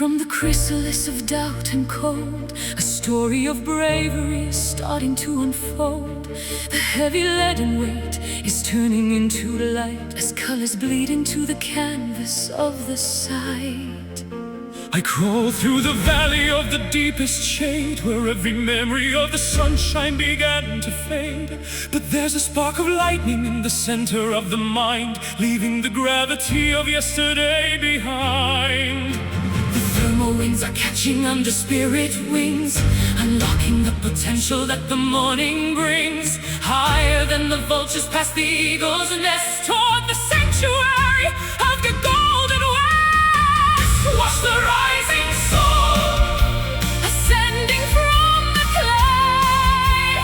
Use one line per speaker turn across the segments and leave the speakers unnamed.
From the chrysalis of doubt and cold, a story of bravery is starting to unfold. The heavy leaden weight is turning into light as colors bleed into the canvas of the sight. I crawl through the valley of the deepest shade, where every memory of the sunshine began to fade. But there's a spark of lightning in the center of the mind, leaving the gravity of yesterday behind. Thermal winds are catching under spirit wings, unlocking the potential that the morning brings. Higher than the vultures, past the eagle's nest, toward the sanctuary of the golden west. Watch the rising soul ascending from the clay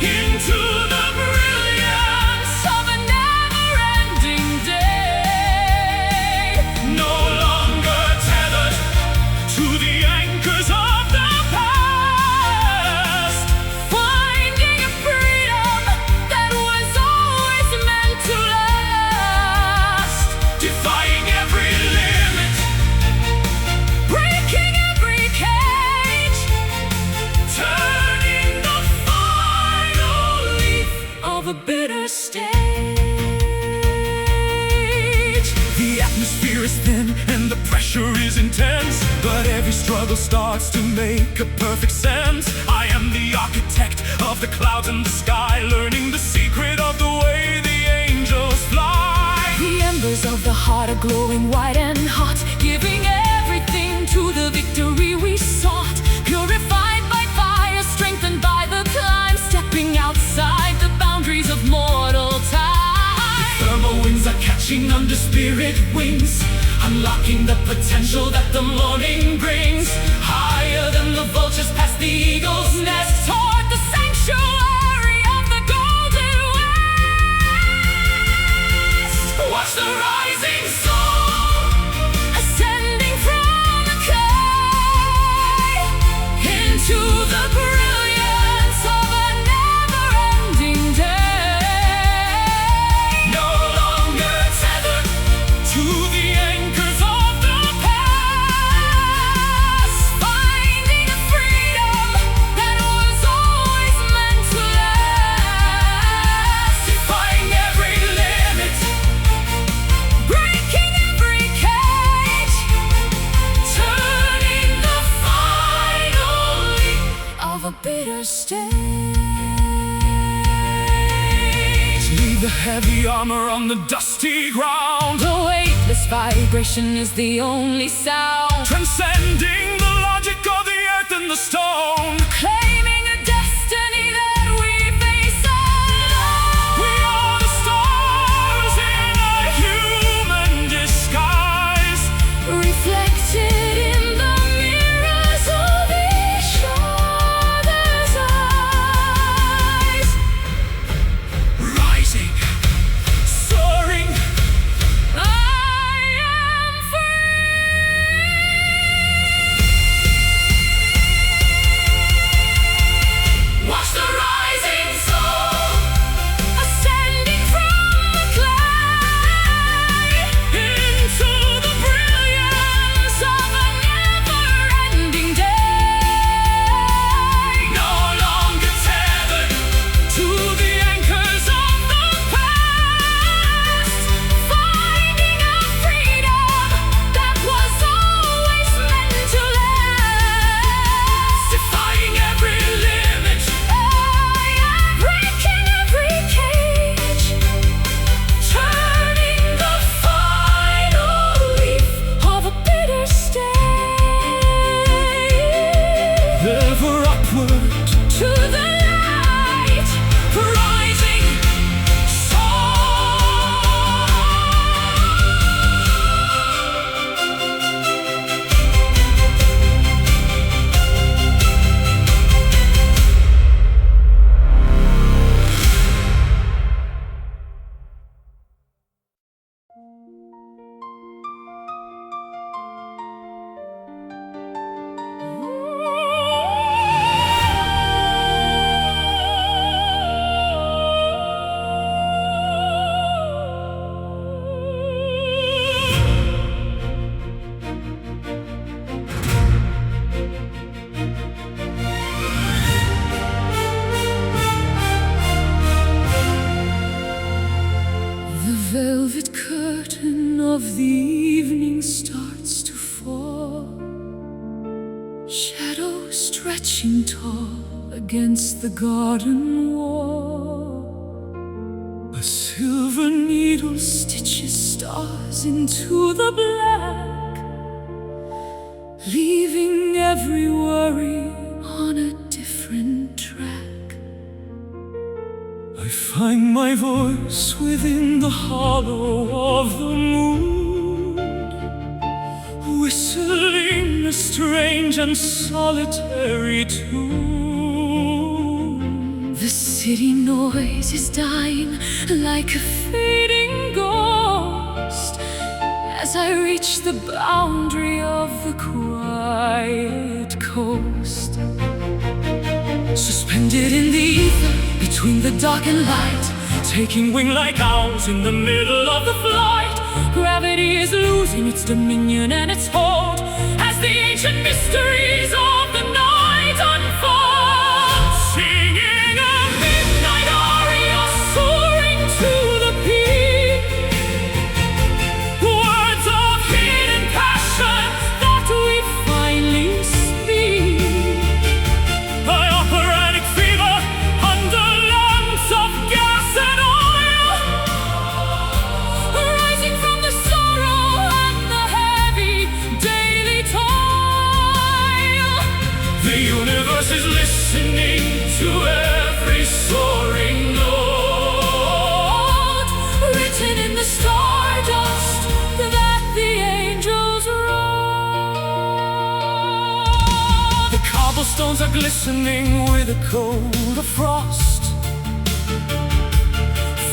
into the brilliance of a never-ending day. No longer tethered to the anchors of the past, finding a freedom that was always meant to last. Defying every limit, breaking every cage, turning the final leaf of a bitter stage. The atmosphere is thin and the pressure is intense, but every struggle starts to make a perfect sense. I am the architect of the clouds and the sky, learning the secret of the way the angels fly. The embers of the heart are glowing white and hot, giving everything to the victory we sought. Purified by fire, strengthened by the climb, stepping outside the boundaries of mortal time. The thermal winds are catching under spirit wings, unlocking the potential that the morning brings. Higher than the vultures, past the eagle's nest, toward the sanctuary of the golden west. Watch the rising soul ascending from the clay into the brilliance of a never-ending day. No longer tethered to the anchors of the past, finding a freedom that was always meant to last. Defying every limit, breaking every cage, turning the final leaf of a bitter stage. Leave the heavy armor on the dusty ground. The weightless vibration is the only sound, transcending the logic of the earth and the stone. Claiming a destiny that we face alone. We are the stars in a human disguise, reflected in the mirrors of each other's eyes. Rising, soaring, I am free. Watch the rising soul ascending from the clay into the brilliance of a never-ending day. No longer tethered to the anchors of the past, finding a freedom that was always meant to last. Defying every limit, breaking every cage, turning the final leaf of a bitter stage. Ever upward to the light, rising stretching tall against the garden wall. A silver needle stitches stars into the black, leaving every worry on a different track. I find my voice within the hollow of the moon, whistling a strange and solitary tune. The city noise is dying like a fading ghost as I reach the boundary of the quiet coast. Suspended in the ether between the dark and light, taking wing like owls in the middle of the flight. Gravity is losing its dominion and its hold as the ancient mysteries of the night unfold. Singing a midnight aria, soaring to the peak, words of hidden passion that we finally speak. By operatic fever under lamps of gas and oil, rising from the sorrow and the heavy daily toil. The universe is listening to every soaring note, written in the stardust that the angels wrote. The cobblestones are glistening with a coat of frost,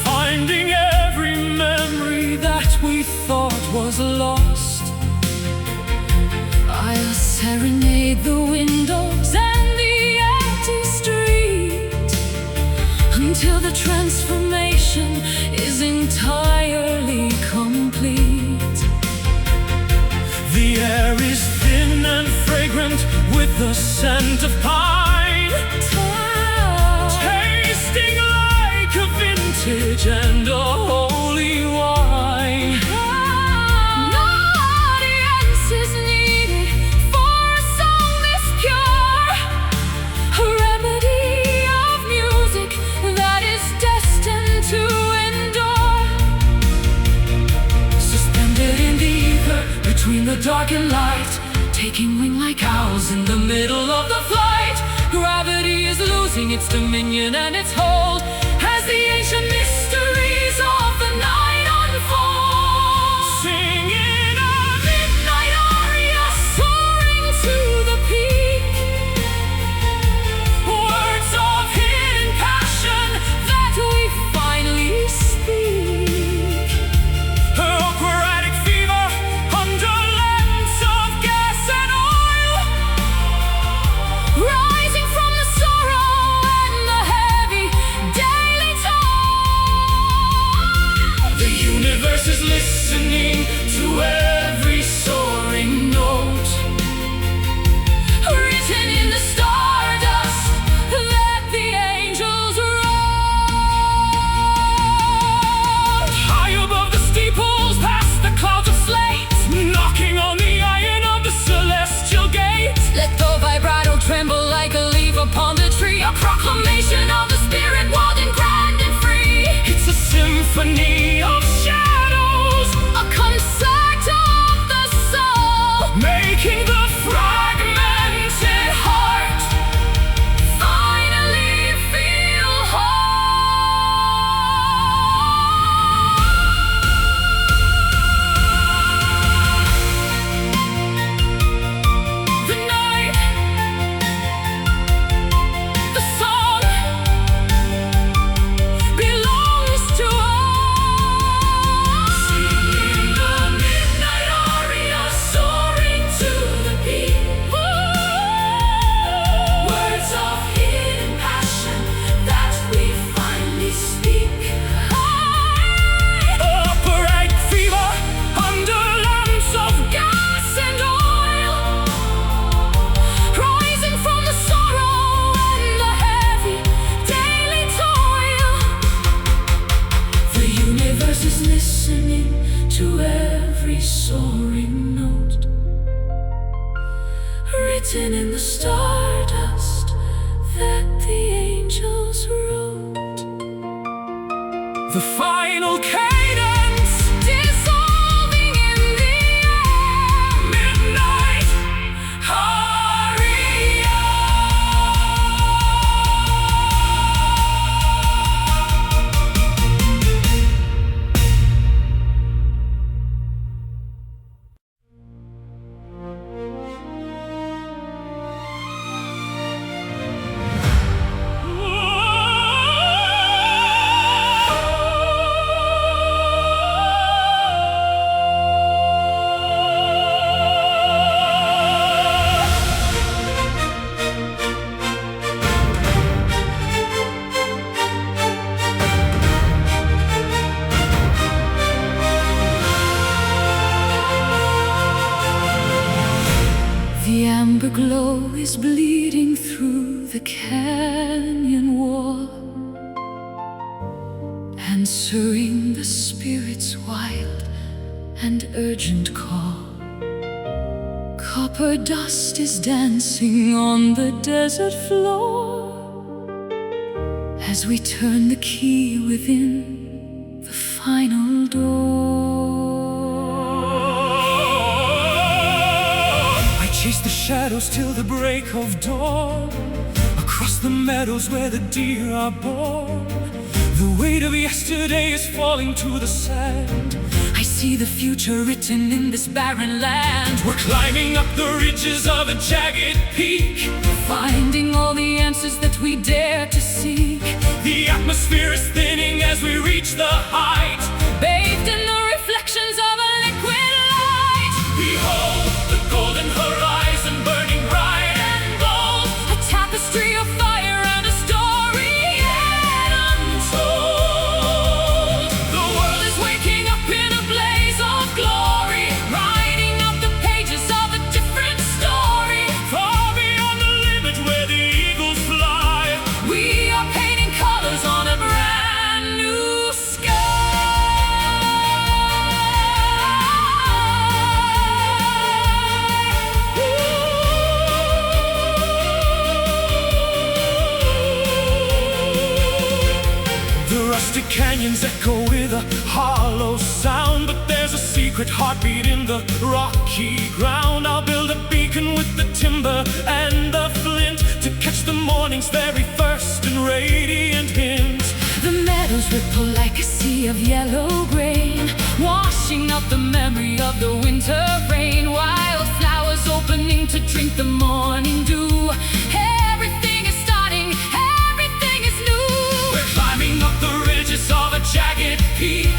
finding every memory that we thought was lost. I'll serenade the windows and the empty street until the transformation is entirely complete. The air is thin and fragrant with the scent of pine, tasting like a vintage and a holy wine. No audience is needed for a song this pure, a remedy of music that is destined to endure. Suspended in the ether between the dark and light, taking wing like owls in the middle of the flight. Gravity is losing its dominion and its hold as the ancient mysteries of the night unfold. Singing a midnight aria, soaring to the peak, words of hidden passion that we finally speak. Operatic fever under lamps of gas and oil, rising from the sorrow and the heavy breathing through the canyon wall, answering the spirit's wild and urgent call. Copper dust is dancing on the desert floor as we turn the key within the final door. I chase the shadows till the break of dawn, across the meadows where the deer are born. The weight of yesterday is falling to the sand. I see the future written in this barren land. We're climbing up the ridges of a jagged peak, finding all the answers that we dare to seek. The atmosphere is thinning as we reach the height, bathed in the reflections of a liquid light. Behold, the golden horizon burning bright and bold, a tapestry of fire and a story yet untold. The world is waking up in a blaze of glory, writing out the pages of a different story. Far beyond the limit where the eagles fly, we are painting colors on a brand new sky. The rustic canyons echo with a hollow sound, but there's a secret heartbeat in the rocky ground. I'll build a beacon with the timber and the flint to catch the morning's very first and radiant hint. The meadows ripple like a sea of yellow grain, washing out the memory of the winter rain. Wildflowers opening to drink the morning dew. Everything is starting, everything is new. We're climbing up the ridges of a jagged peak,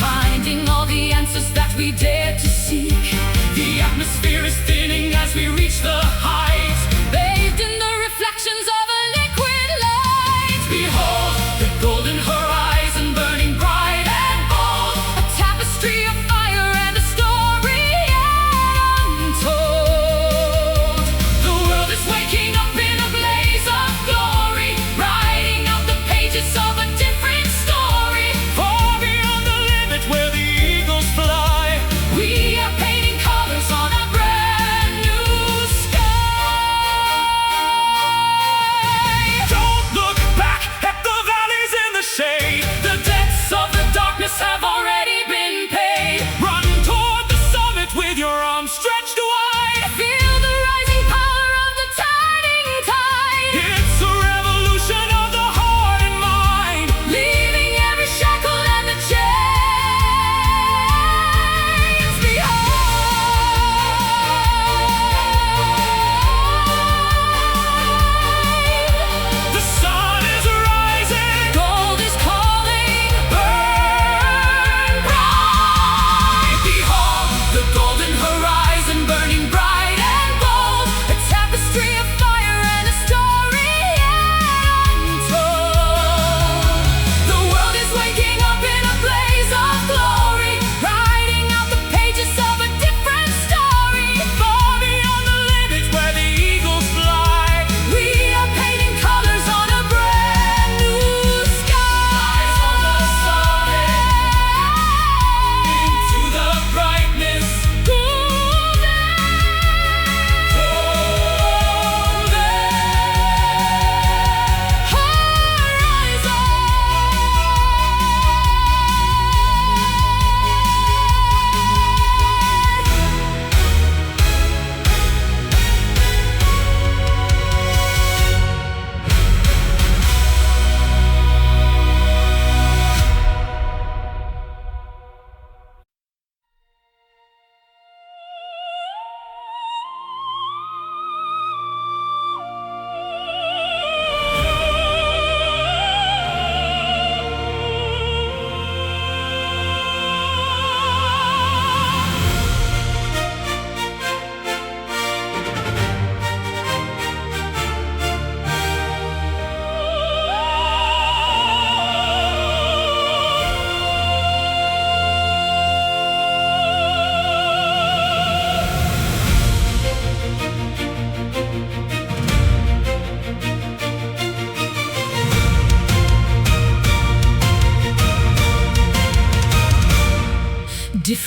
finding all the answers that we dare to seek. The atmosphere is thinning as we reach the heights, bathed in the reflections of a liquid light. Behold, the golden horizon burning bright and bold, a tapestry of fire and a story yet untold. The world is waking up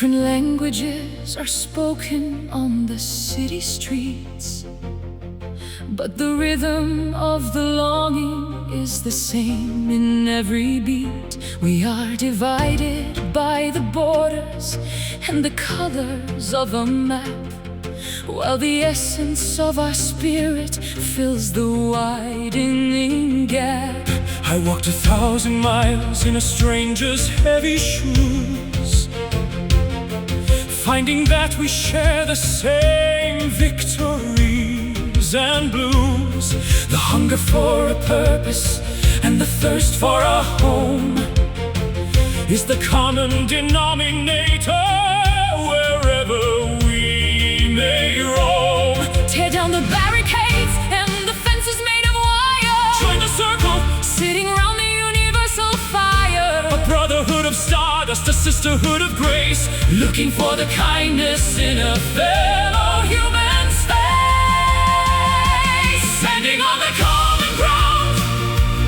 Different languages are spoken on the city streets, but the rhythm of the longing is the same in every beat. We are divided by the borders and the colors of a map, while the essence of our spirit fills the widening gap.
I walked 1,000 miles in a stranger's heavy shoes, finding that we share the same victories and blues. The hunger for a purpose and the thirst for a home is the common denominator wherever we may roam.
Tear down the barricades and the fences made of wire.
Join the circle,
sitting around the universal fire.
a brotherhood of stardust, a sisterhood of grace, looking for the kindness in a fellow human space. Standing on the common ground,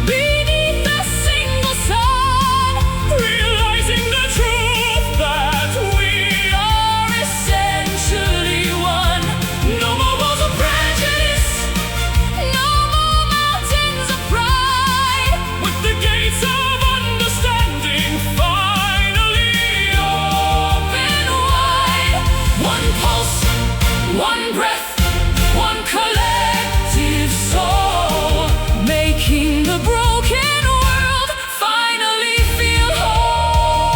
Beneath a single sun,
realizing the truth that we
are essentially one.
no more walls of prejudice,
No more mountains of pride.
with the gates of understanding finally
Open wide. One pulse, one breath, one collective soul, making the broken world finally feel whole.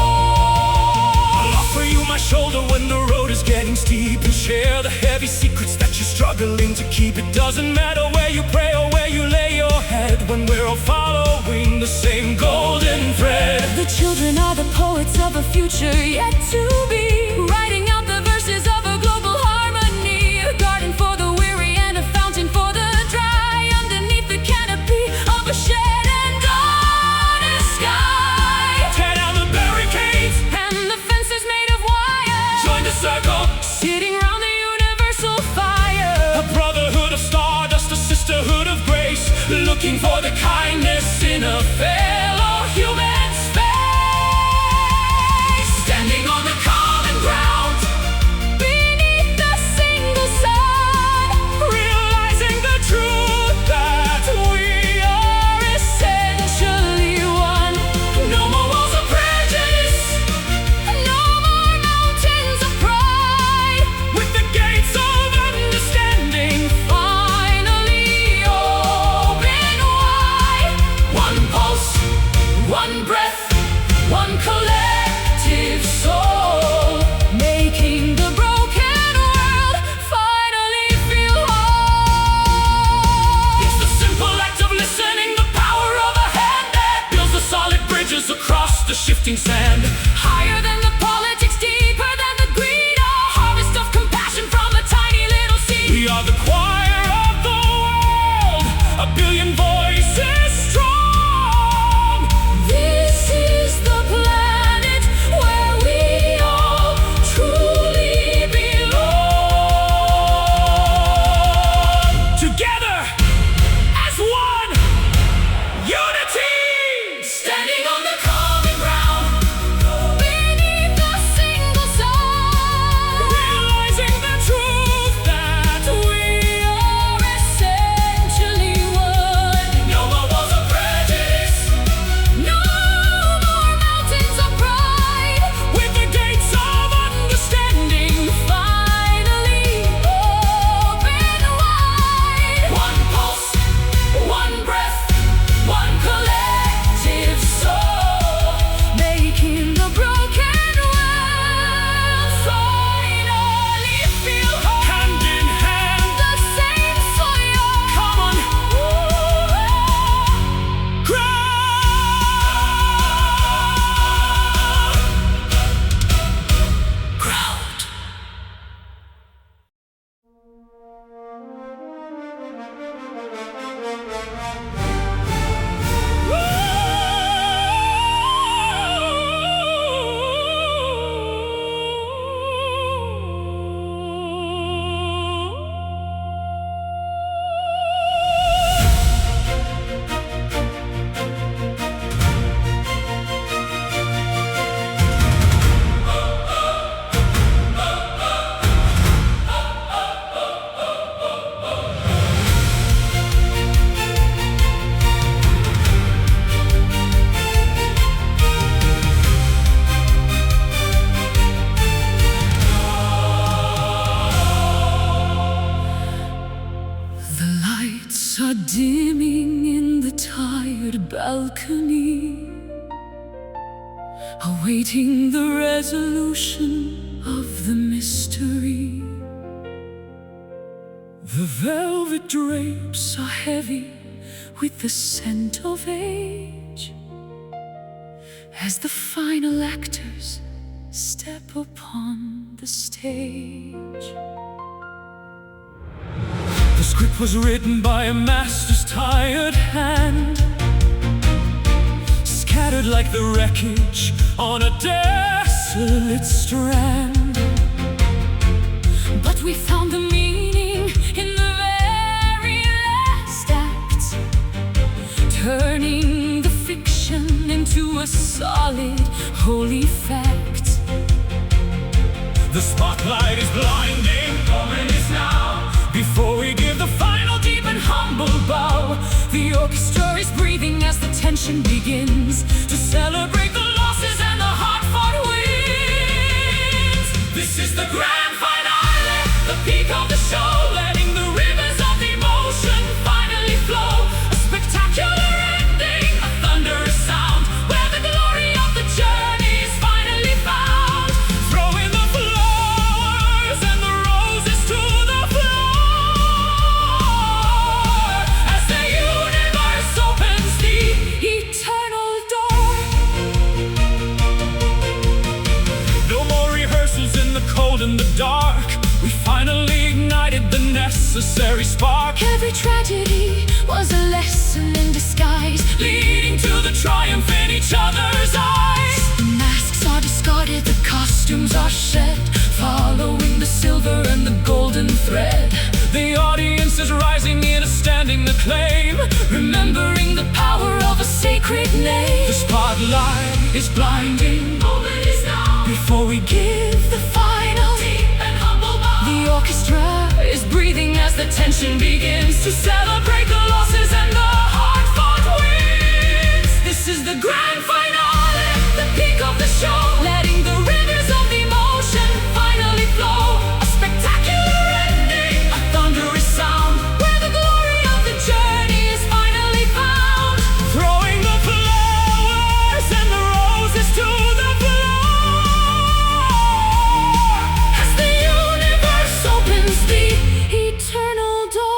I'll offer you my shoulder when the road is getting steep, and share the heavy secrets that you're struggling to keep. It doesn't matter where you pray or where you lay your head, when we're all following the same golden thread.
The children are the poets of a future yet to be, writing out the verses of a global harmony. A garden for the weary and a fountain for the dry, underneath the canopy of a shed and honest sky.
Tear down the barricades,
And the fences made of wire,
join the circle,
sitting round the universal fire.
a brotherhood of stardust, a sisterhood of grace, looking for the kindness in a fellow human space. Standing on the common ground,
Beneath a single sun,
realizing the truth that
we are essentially one.
no more walls of prejudice,
No more mountains of pride.
with the gates of understanding
Finally open wide.
one pulse,
One breath, one collective soul, making the broken world finally feel whole.
It's the simple act of listening, the power of a hand that builds the solid bridges across the shifting sand.
Higher than the politics, deeper than the greed, a harvest of compassion from a tiny little seed.
We are the choir of the world, a billion voices strong.
This is the planet where we all truly belong.
Together as one, unity.
Standing on the common ground, Lamps are dimming in the tired balcony, awaiting the resolution of the mystery. The velvet drapes are heavy with the scent of age, as the final actors step upon the stage.
The script was written by a master's tired hand, scattered like the wreckage on a desolate strand.
But we found the meaning in the very last act, turning the fiction into a solid, holy fact.
The spotlight is blinding, moment is now. Before we give the final deep and humble bow, the orchestra is breathing as the tension begins to celebrate the losses and the hard-fought wins. This is the grand finale, the peak of the show, letting the rivers of emotion finally flow. A spectacular ending, a thunderous sound, where the glory of the journey is finally found. Throwing the flowers and the roses to the floor, as the universe opens the
Eternal door.
No more rehearsals in the cold and the dark. We finally ignited the necessary spark.
Every tragedy was a lesson in disguise,
Leading to the triumph in each other's eyes.
the masks are discarded, the costumes are shed, following the silver and the golden thread.
The audience is rising in a standing acclaim,
Remembering the power of a sacred name.
the spotlight is blinding.
Moment is now.
Before we give
The final
deep and humble bow,
The orchestra
is breathing as the tension begins to celebrate the losses and the hard-fought wins. This is the grand finale, the peak of the show,
letting the rivers of emotion finally flow.
a spectacular ending, a thunderous sound,
Where the glory of the journey is finally found.
throwing the flowers and the roses to the floor,
As the universe opens the eternal door.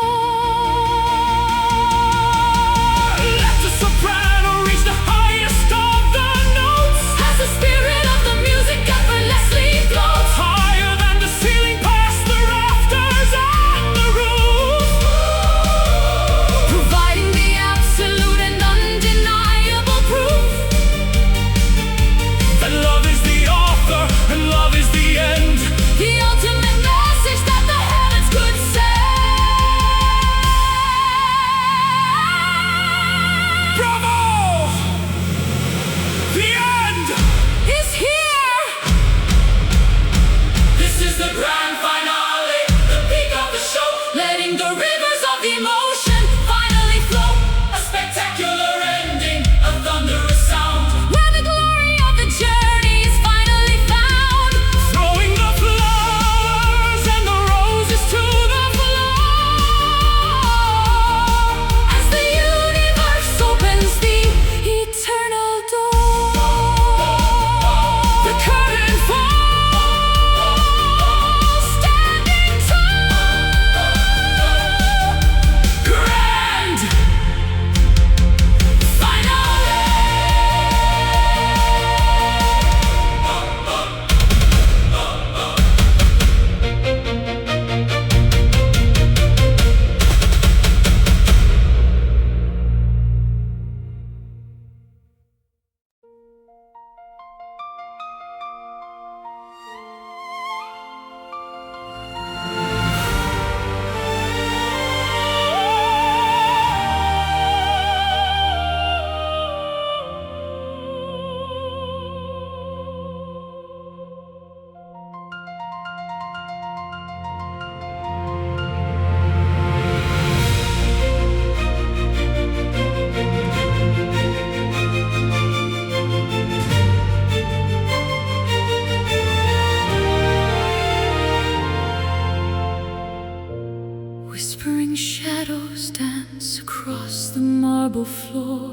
across the marble floor,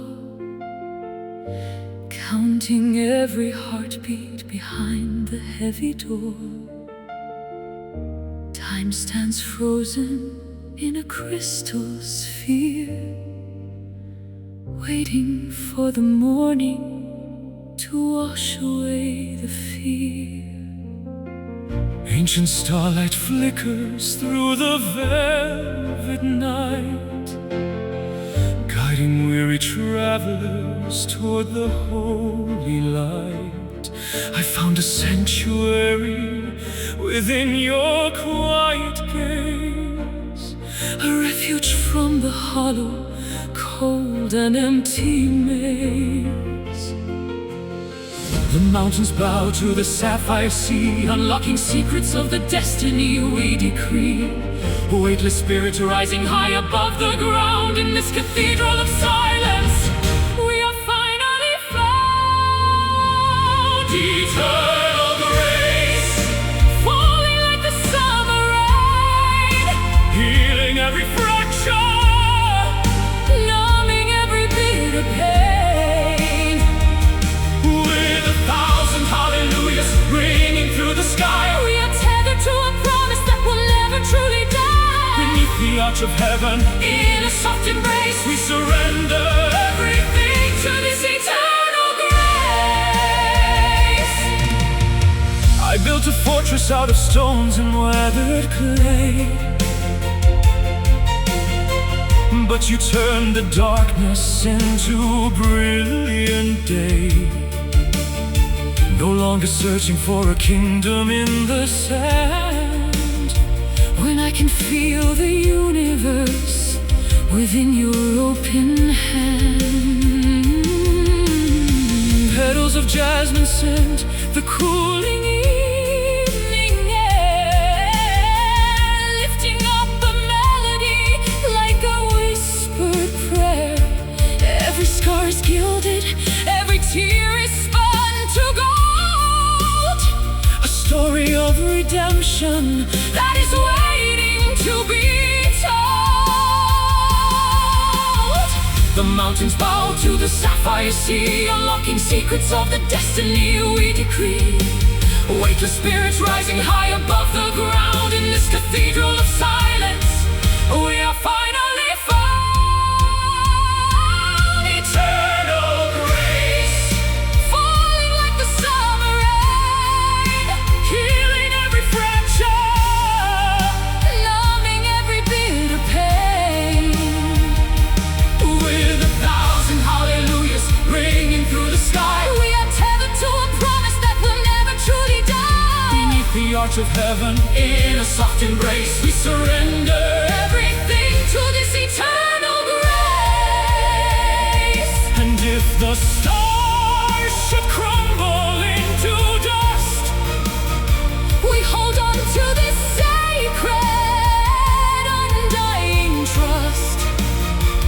counting every heartbeat behind the heavy door. Time stands frozen in a crystal sphere, waiting for the morning to wash away the fear.
Ancient starlight flickers through the velvet night, guiding weary travelers toward the holy light. I found a sanctuary within your quiet gaze,
a refuge from the hollow, cold and empty maze.
The mountains bow to the sapphire sea,
unlocking secrets of the destiny we decree.
A weightless spirit rising high above the ground in this cathedral of silence.
We are finally found.
Eternal grace,
falling like the summer rain,
healing every fracture,
numbing every bit of pain.
With 1,000 hallelujahs ringing through the sky,
we are tethered to a promise that will never truly die.
Beneath the arch of heaven,
in a soft embrace,
we surrender
everything to this eternal grace.
I built a fortress out of stones and weathered clay, but you turned the darkness into brilliant day. No longer searching for a kingdom in the sand,
when I can feel the universe within your open hand.
Petals of jasmine scent the cooling
evening air, lifting up a melody like a whispered prayer. Every scar is gilded, every tear is spun to gold,
a story of redemption
that is waiting to be told.
The mountains bow to the sapphire sea,
unlocking secrets of the destiny we decree.
Weightless spirits rising high above the ground in this cathedral of silence. We are finally found. Eternal grace,
falling like the summer rain,
healing every fracture,
numbing every bit of pain.
With 1,000 hallelujahs ringing through the sky,
we are tethered to a promise that will never truly die.
Beneath the arch of heaven, in a soft embrace, we surrender
everything to this eternal grace.
And if the stars should crumble into dust,
we hold on to this sacred, undying trust.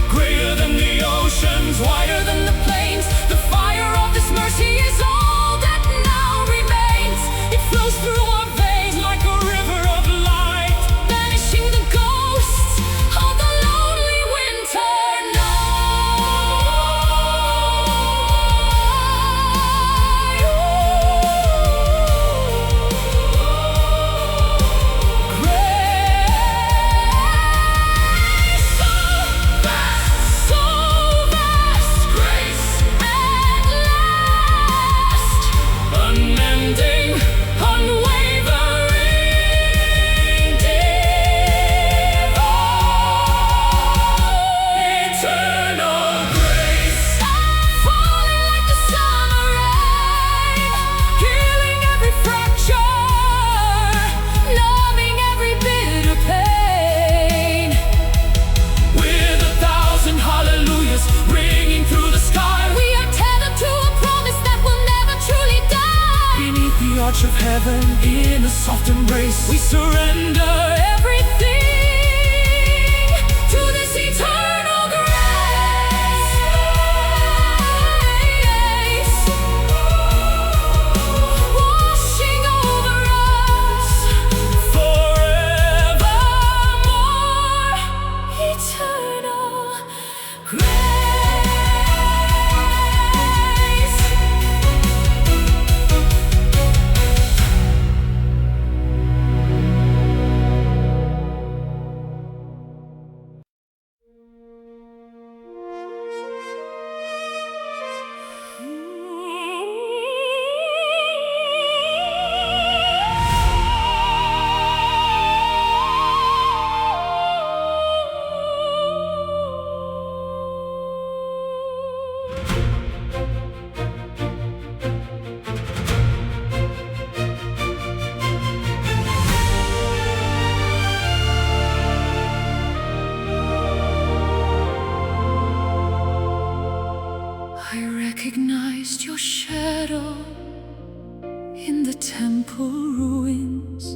Greater than the oceans,
wider than the plains, the fire of this mercy is all that now remains. It flows through our veins
like a river of light,
banishing the ghosts of the lonely winter
arch of heaven, in a soft embrace, we surrender
everything to this eternal grace. Washing over us
forevermore.
Eternal I recognized your shadow in the temple ruins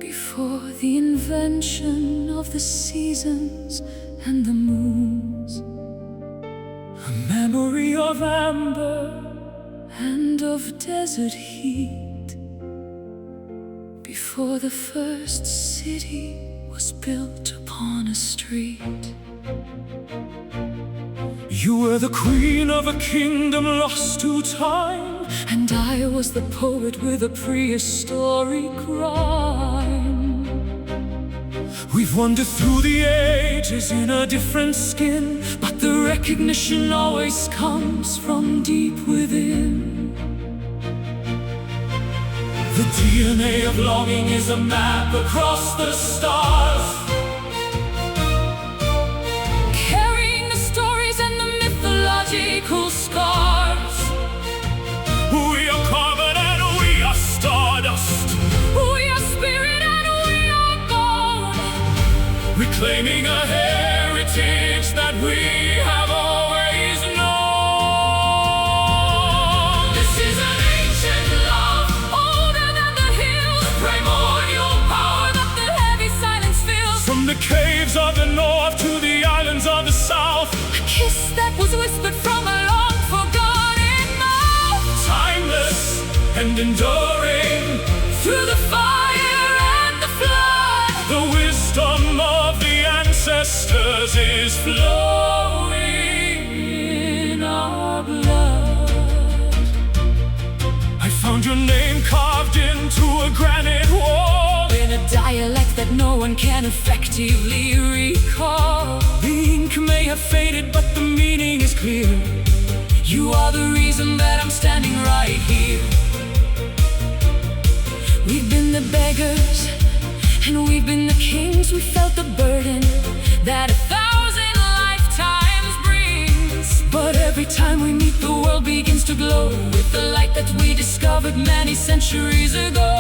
before the invention of the seasons and the moons.
A memory of amber
and of desert heat before the first city was built upon a street.
You were the queen of a kingdom lost to time,
and I was the poet with a prehistoric rhyme.
We've wandered through the ages in a different skin,
but the recognition always comes from deep within.
The DNA of longing is a map across the stars,
carrying the stories and the mythological scars.
We are carbon and we are stardust,
we are spirit and we are bone,
reclaiming a heritage that we have always known.
This is an ancient love, older than the hills, primordial power that the heavy silence fills.
From the caves of the north to the islands of the south,
a kiss that was whispered from a long forgotten mouth.
Timeless and enduring
through the fire and the flood,
the wisdom of the ancestors is flowing
in our blood.
I found your name carved into a granite wall,
in a dialect that no one can effectively recall.
the ink may have faded, but the meaning is clear.
You are the reason that I'm standing right here. We've been the beggars and we've been the kings. We felt the burden that 1,000 lifetimes brings,
But every time we meet, the world begins to glow
with the light that we discovered many centuries ago.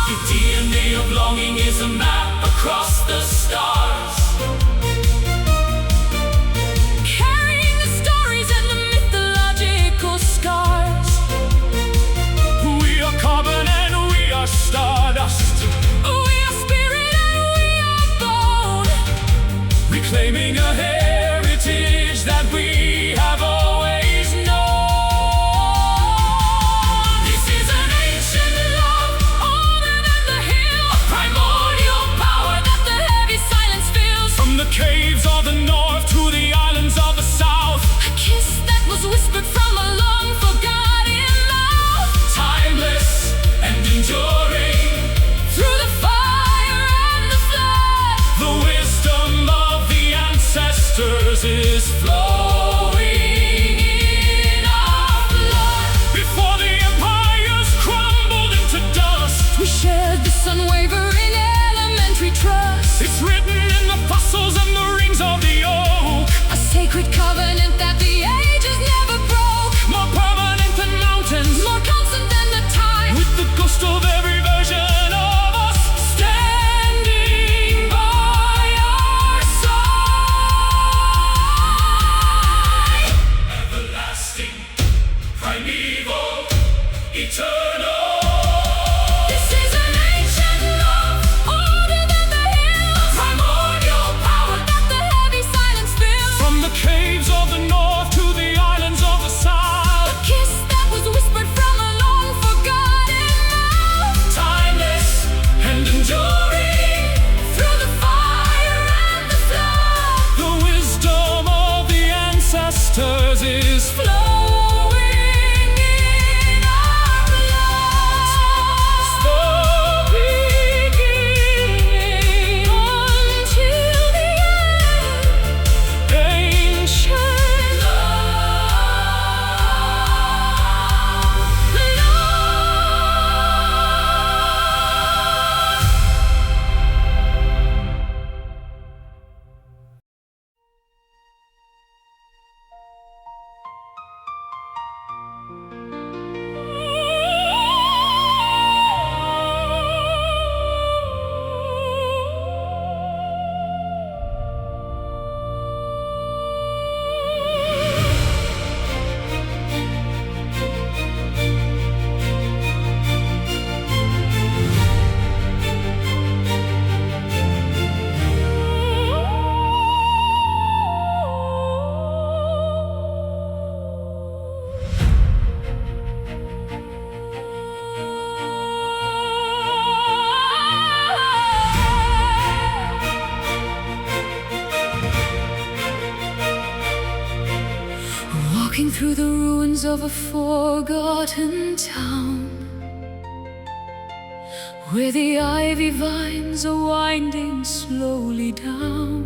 The DNA of longing is a map across the stars,
Carrying the stories and the mythological scars.
we are carbon and we are stardust,
We are spirit and we are bone,
reclaiming a heritage that we have always known.
This is an ancient love, older than the hill, a primordial power that the heavy silence fills.
From the caves of the north to the islands of the south,
A kiss that was whispered from a long forgotten mouth.
timeless and enduring,
Through the fire and the flood,
the wisdom of the ancestors is flowing
in our blood.
before the empires crumbled into dust.
We shared this unwavering elementary trust,
It's written in the fossils and the rings of the oak,
a sacred covenant that the ages never broke.
more permanent than mountains,
More constant than the time,
with the ghost of every version of us standing by our side.
walking through the ruins of a forgotten town, where the ivy vines are winding slowly down.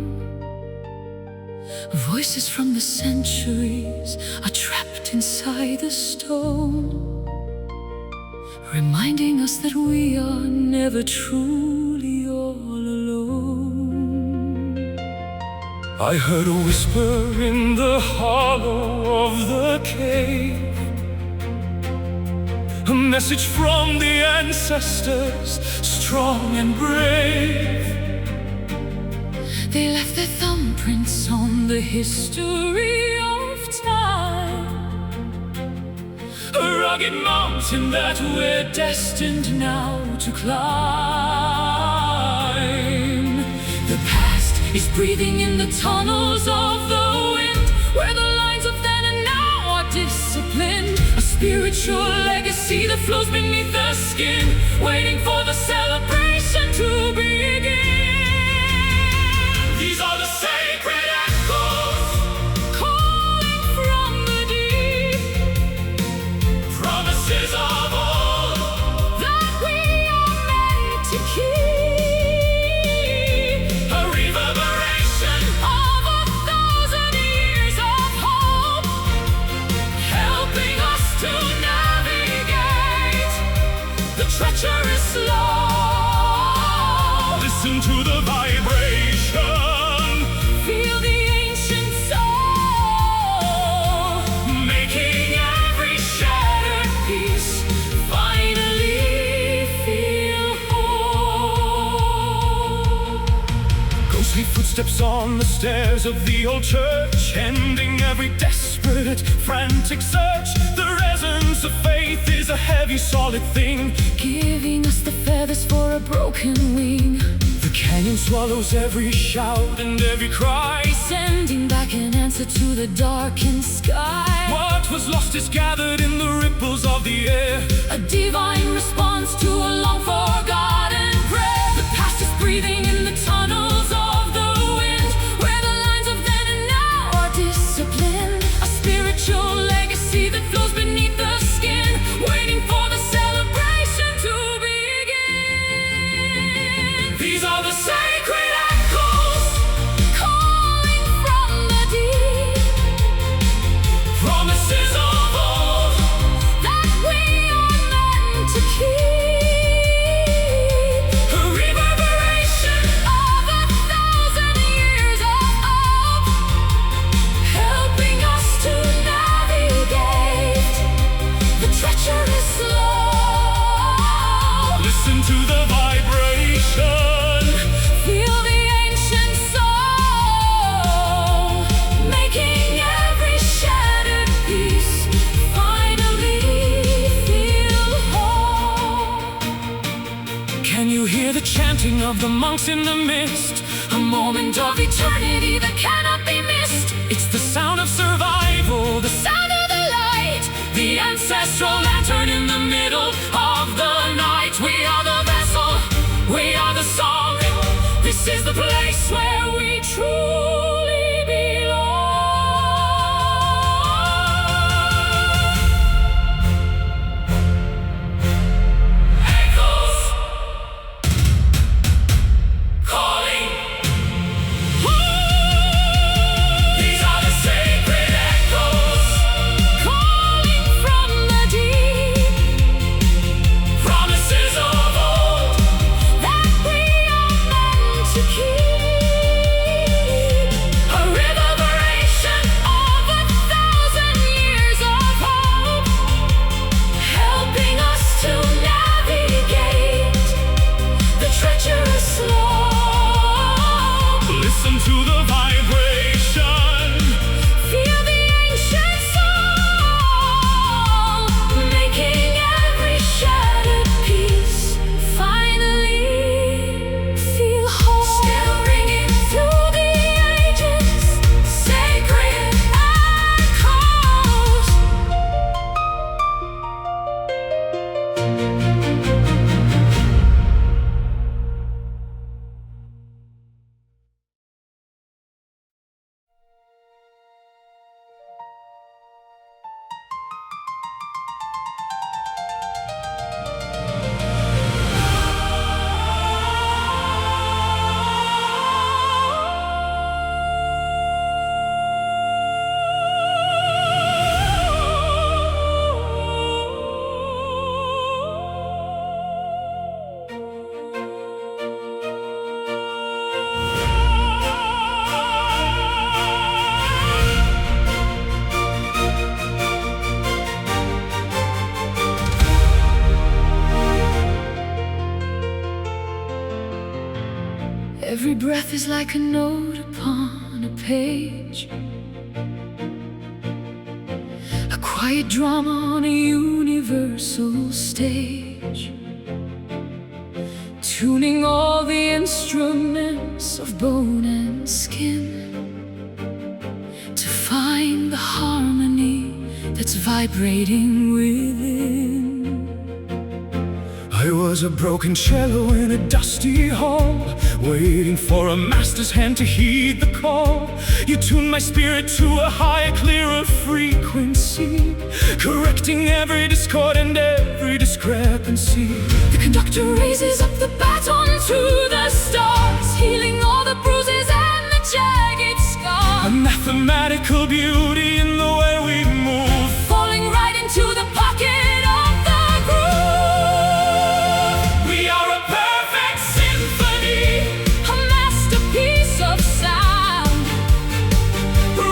Voices from the centuries are trapped inside the stone, reminding us that we are never truly all alone.
I heard a whisper in the hollow of the cave, a message from the ancestors, strong and brave.
They left their thumbprints on the history of time,
A rugged mountain that we're destined now to climb.
the past is breathing in the tunnels of the wind, where the lines of then and now are disciplined.
A spiritual legacy that flows beneath the skin, waiting for the celebration to begin. These are the sacred echoes,
Calling from the deep,
promises of old,
that we are meant to keep.
a reverberation,
Of 1,000 years of hope,
helping us to navigate the treacherous law. Listen to the vibration,
feel the ancient soul,
making every shattered piece
finally feel whole.
ghostly footsteps on the stairs of the old church, ending every desperate, frantic search. The resonance of faith is a heavy, solid thing.
Giving us the feathers for a broken wing,
The canyon swallows every shout and every cry.
sending back an answer to the darkened sky.
What was lost is gathered in the ripples of the air.
A divine response to a long forgotten prayer. The past is breathing in the tunnels of the wind, where the lines of then and now are disciplined. A spiritual legacy that flows beneath the skin, waiting for the celebration to begin.
These are the sacred echoes,
Calling from the deep,
promises of old,
that we are meant to keep.
a reverberation,
Of 1,000 years of hope,
helping us to
navigate the treacherous law.
listen to the vibration,
Feel the ancient soul, making every shattered piece finally feel whole.
Can you hear the chanting of the monks in the mist?
A moment of eternity that cannot be missed.
It's the sound of survival, the
Sound of the light,
the ancestral lantern in the middle of the night. We are the vessel, we are the song. This is the place where we truly
is like a note upon a page, a quiet drama on a universal stage, tuning all the instruments of bone and skin to find the harmony that's vibrating within.
I was a broken cello in a dusty hall, waiting for a master's hand to heed the call. You tuned my spirit to a higher, clearer frequency, correcting every discord and every discrepancy.
The conductor raises up the baton to the stars, healing all the bruises and the jagged scars.
A mathematical beauty in the way we move,
falling right into the pocket of the groove.
We are a perfect symphony,
a masterpiece of sound,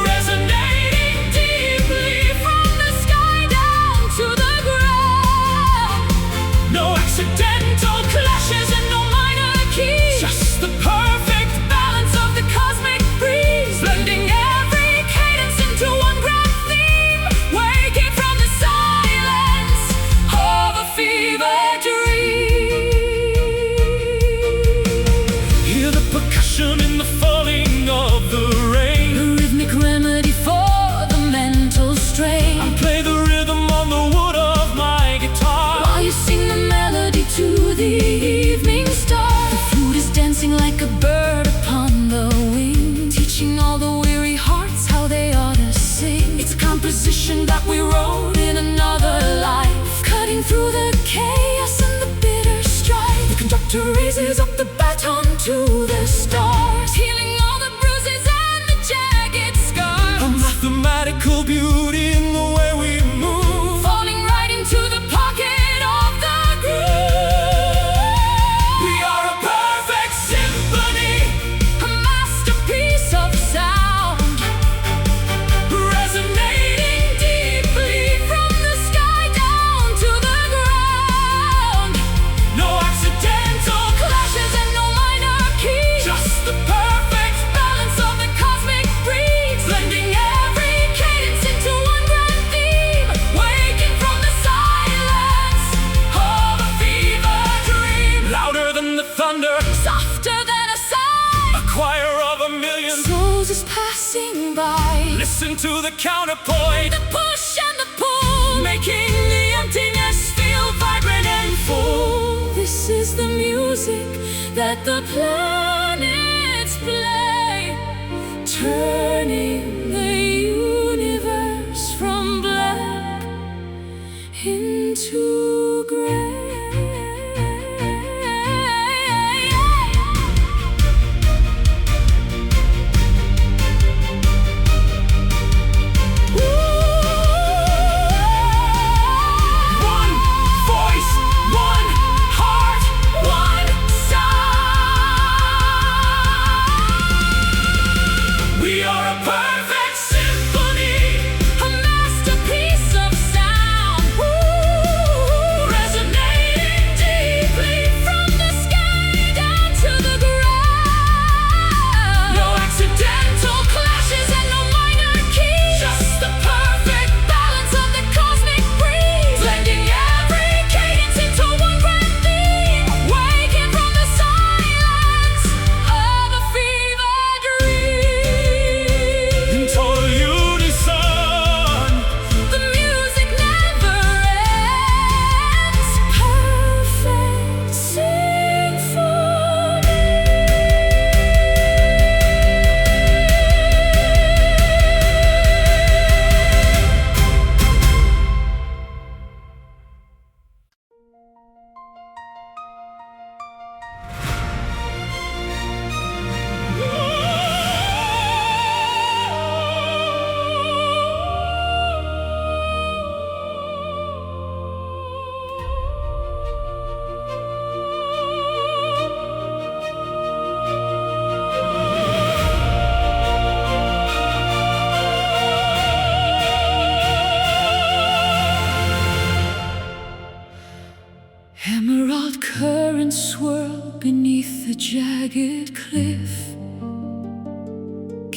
resonating deeply
from the sky down to the ground.
No accidental clashes and no minor keys,
Just the perfect balance of the cosmic breeze, blending every cadence into one grand theme, waking from the silence of a fever dream.
hear the percussion in the falling of the rain.
The rhythmic remedy for the mental strain,
I play the rhythm on the wood of my guitar,
while you sing the melody to the evening star. The flute is dancing like a bird upon the wing, teaching all the weary hearts how they ought to sing. It's a composition that we wrote in another life, cutting through the chaos and the bitter strife. The conductor raises up the baton to the stars, healing all the bruises and the jagged scars.
a mathematical beauty in the way we move,
Falling right into the pocket of the groove.
we are a perfect symphony,
A masterpiece of sound,
resonating
deeply from the sky down to the ground.
no accidental
Clashes and no minor keys,
just the perfect
balance of the cosmic breeze, blending every cadence into one grand theme, waking from the silence of a fever dream.
louder than the thunder,
Softer than a sigh,
a choir of a million.
souls is passing by.
Listen to the counterpoint,
The push and the pull,
making the emptiness feel vibrant and full.
this is the music that the planets play, turning the universe from black into gray.
One voice, one heart, one sound. We are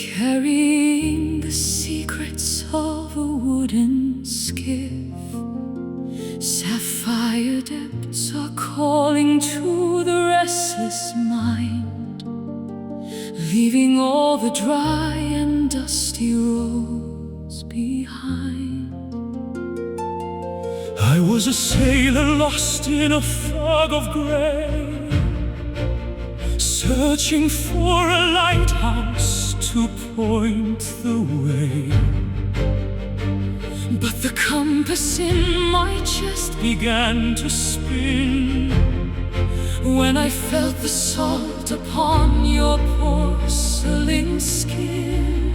carrying the secrets of a wooden skiff. Sapphire depths are calling to the restless mind, leaving all the dry and dusty roads behind.
I was a sailor lost in a fog of gray, searching for a lighthouse to point the way.
But the compass in my chest
Began to spin
when I felt the salt upon your porcelain skin.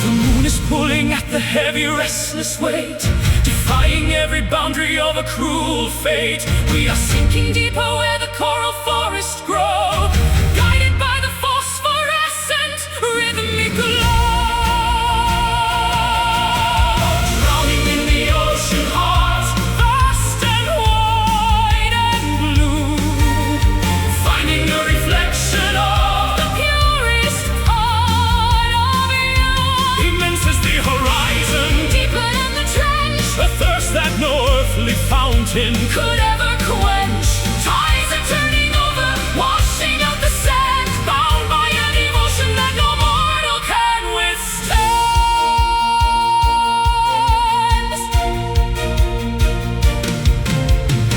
The moon is pulling at the heavy, restless weight, defying every boundary of a cruel fate.
We are sinking deeper where the coral forests grow, guided by the phosphorescent rhythmic glow.
Drowning in the ocean heart,
Vast and wide and blue,
finding a reflection of
the purest part of you.
immense as the horizon,
Deeper than the trench
a thirst that no earthly fountain
could ever quench. Tides are turning over, washing out the sand, bound by a devotion that no mortal can withstand.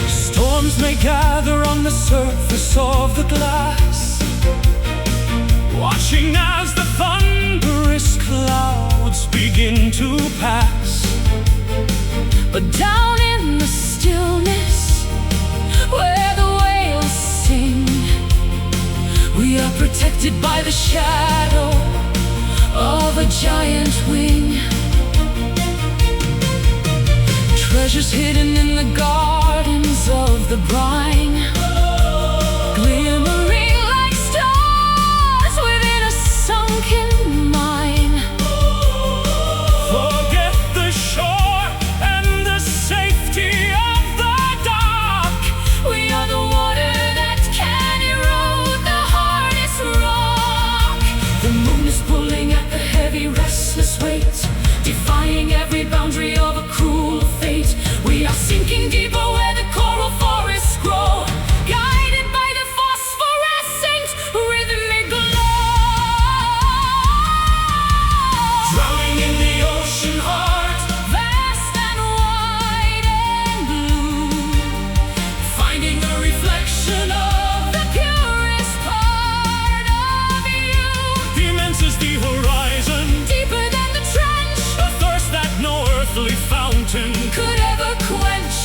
Storms may gather on the surface of the glass, watching as the thunderous clouds begin to pass.
But down in the stillness, where the whales sing, we are protected by the shadow of a giant wing. Treasures hidden in the gardens of the brine, glimmering like stars within a sunken mine.
Forget the shore and the safety of the dark.
We are the water that can erode the hardest rock. The moon is pulling at the heavy, restless weight, defying every boundary of a cruel fate. We are sinking deeper where the coral forests grow, guided by the phosphorescent rhythmic glow.
Drowning in the ocean heart,
Vast and wide and blue,
finding a reflection of
the purest part of you.
immense as the horizon,
Deeper than the trench
a thirst that no earthly fountain
could ever quench.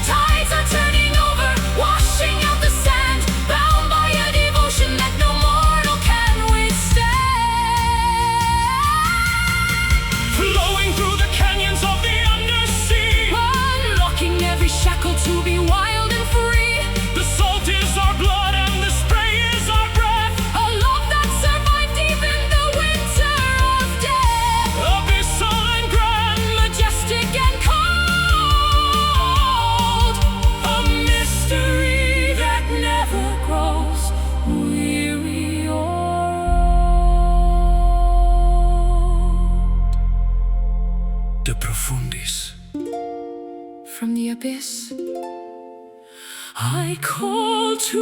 Tides are turning over, washing out the sand, bound by a devotion that no mortal can withstand.
flowing through the canyons of the undersea.
Unlocking every shackle to be wild and free.
The salt is our blood and the spray is our breath.
A love that survived deep in the winter of death.
Abyssal and grand,
Majestic and cold, a mystery that never grows weary or old.
De profundis.
From the abyss, I call to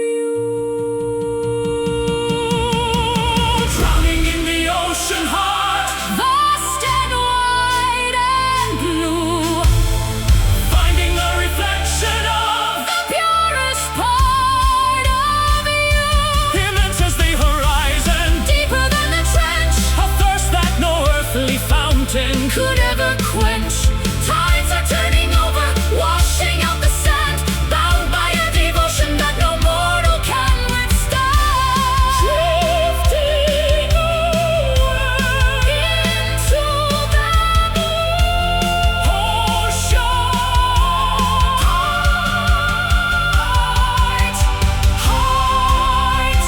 you.
Drowning in the ocean heart,
Vast and wide and blue,
finding a reflection of
the purest part of you.
immense as the horizon,
Deeper than the trench
a thirst that no earthly fountain
could ever quench. Tides are turning over, washing out the sand, bound by a devotion that no mortal can withstand.
drifting away
Into the
ocean
height, height.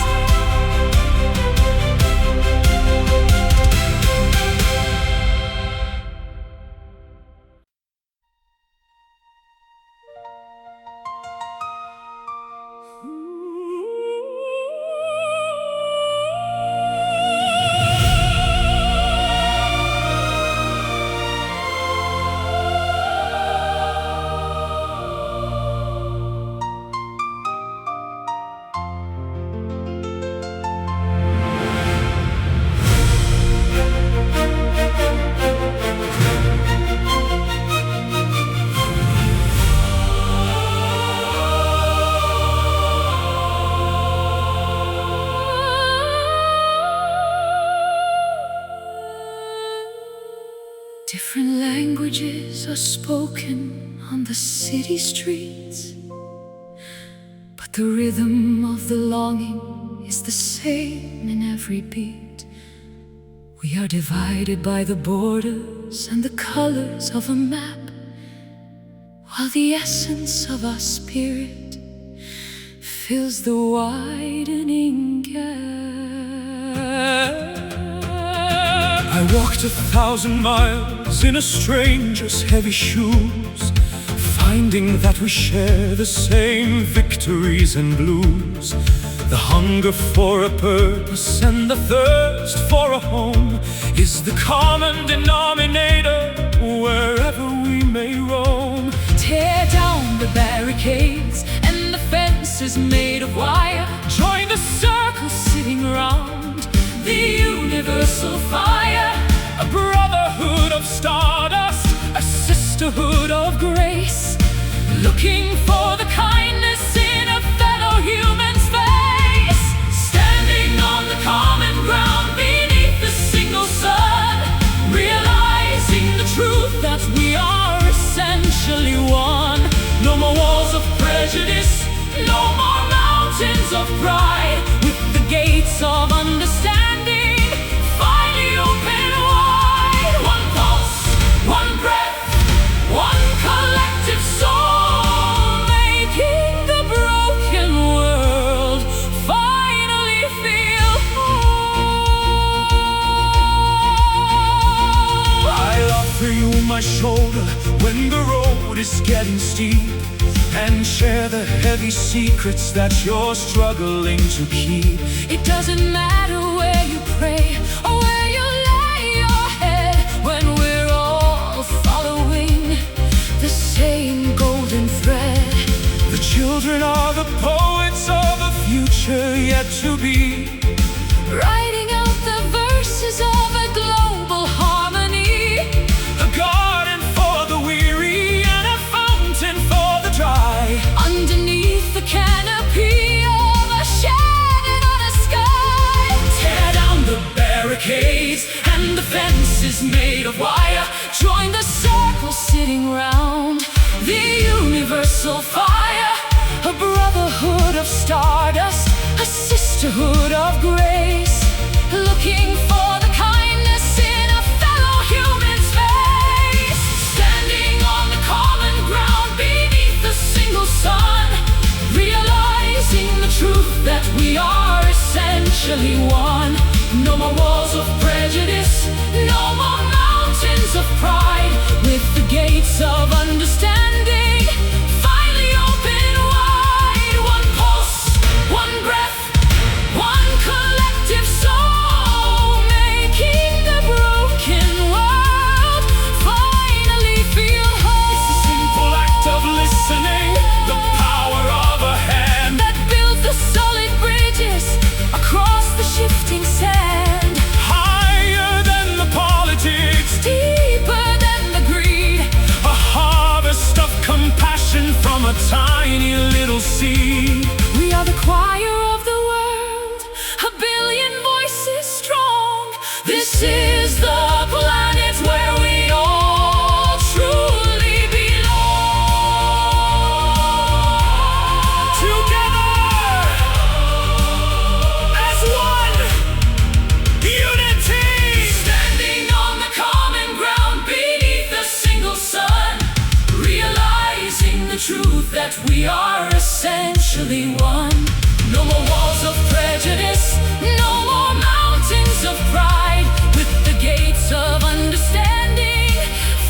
Different languages are spoken on the city streets, but the rhythm of the longing is the same in every beat. We are divided by the borders and the colors of a map, while the essence of our spirit fills the widening gap.
I walked 1,000 miles in a stranger's heavy shoes, finding that we share the same victories and blues. The hunger for a purpose and the thirst for a home is the common denominator wherever we may roam.
Tear down the barricades and the fences made of wire.
Join the circle
Sitting round the universal fire.
a brotherhood of stardust,
A sisterhood of grace, looking for the kindness in a fellow human's face. Standing on the common ground beneath the single sun, realizing the truth that we are essentially one.
no more walls of prejudice,
No more mountains of pride, with the gates of understanding finally open wide. One pulse, one breath, one collective soul, making the broken world finally feel whole.
I'll offer you my shoulder when the road is getting steep, and share the heavy secrets that you're struggling to keep.
It doesn't matter where you pray or where you lay your head, when we're all following the same golden thread.
The children are the poets of a future yet to be,
Writing out the verses of a global harmony.
a garden for the weary and a fountain for the dry.
Underneath the canopy of a shattered on a sky. Tear down the barricades and the fences made of wire. Join the circle sitting round the universal fire. A brotherhood of stardust, a sisterhood of grace, looking for the kindness in a fellow human's face. Standing on the common ground beneath the single sun, realizing the truth that we are essentially one. No more walls of prejudice, no more mountains of pride, with the gates of understanding finally open wide. One pulse, one breath, one collective soul, making the broken world finally feel whole.
It's the simple act of listening, the power of a hand,
that builds the solid bridges across the shifting sand.
higher than the politics,
Deeper than the greed,
a harvest of compassion from a tiny little seed.
we are the choir of the world, a billion voices strong. This is the planet where we all truly belong.
Together as one, unity.
Standing on the common ground beneath a single sun, realizing the truth that we are essentially one. No more walls of prejudice, no more mountains of pride, with the gates of understanding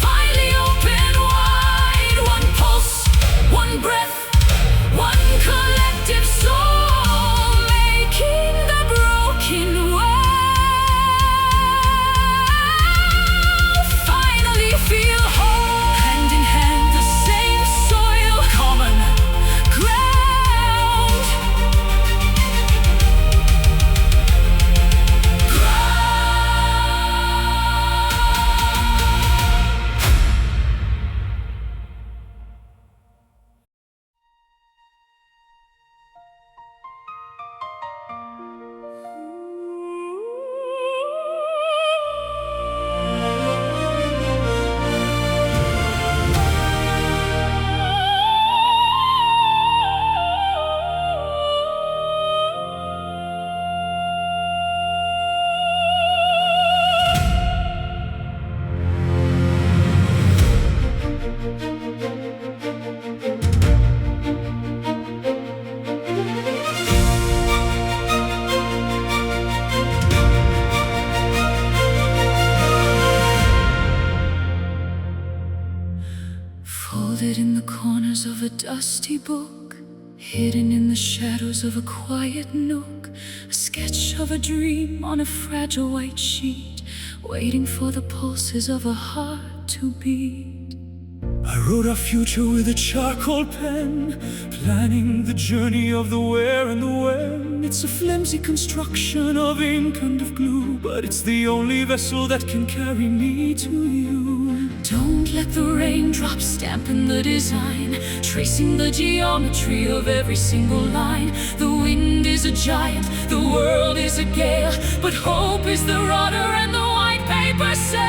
finally open wide. One pulse, one breath, one collective soul, making the broken world finally feel whole. Hand in hand, the same soil,
Common
ground. dusty book, hidden in the shadows of a quiet nook, a sketch of a dream on a fragile white sheet, waiting for the pulses of a heart to beat.
I wrote our future with a charcoal pen, planning the journey of the where and the when. It's a flimsy construction of ink and of glue, but it's the only vessel that can carry me to you.
Don't let the raindrops dampen the design, tracing the geometry of every single line. The wind is a giant, the world is a gale, but hope is the rudder and the white paper sail.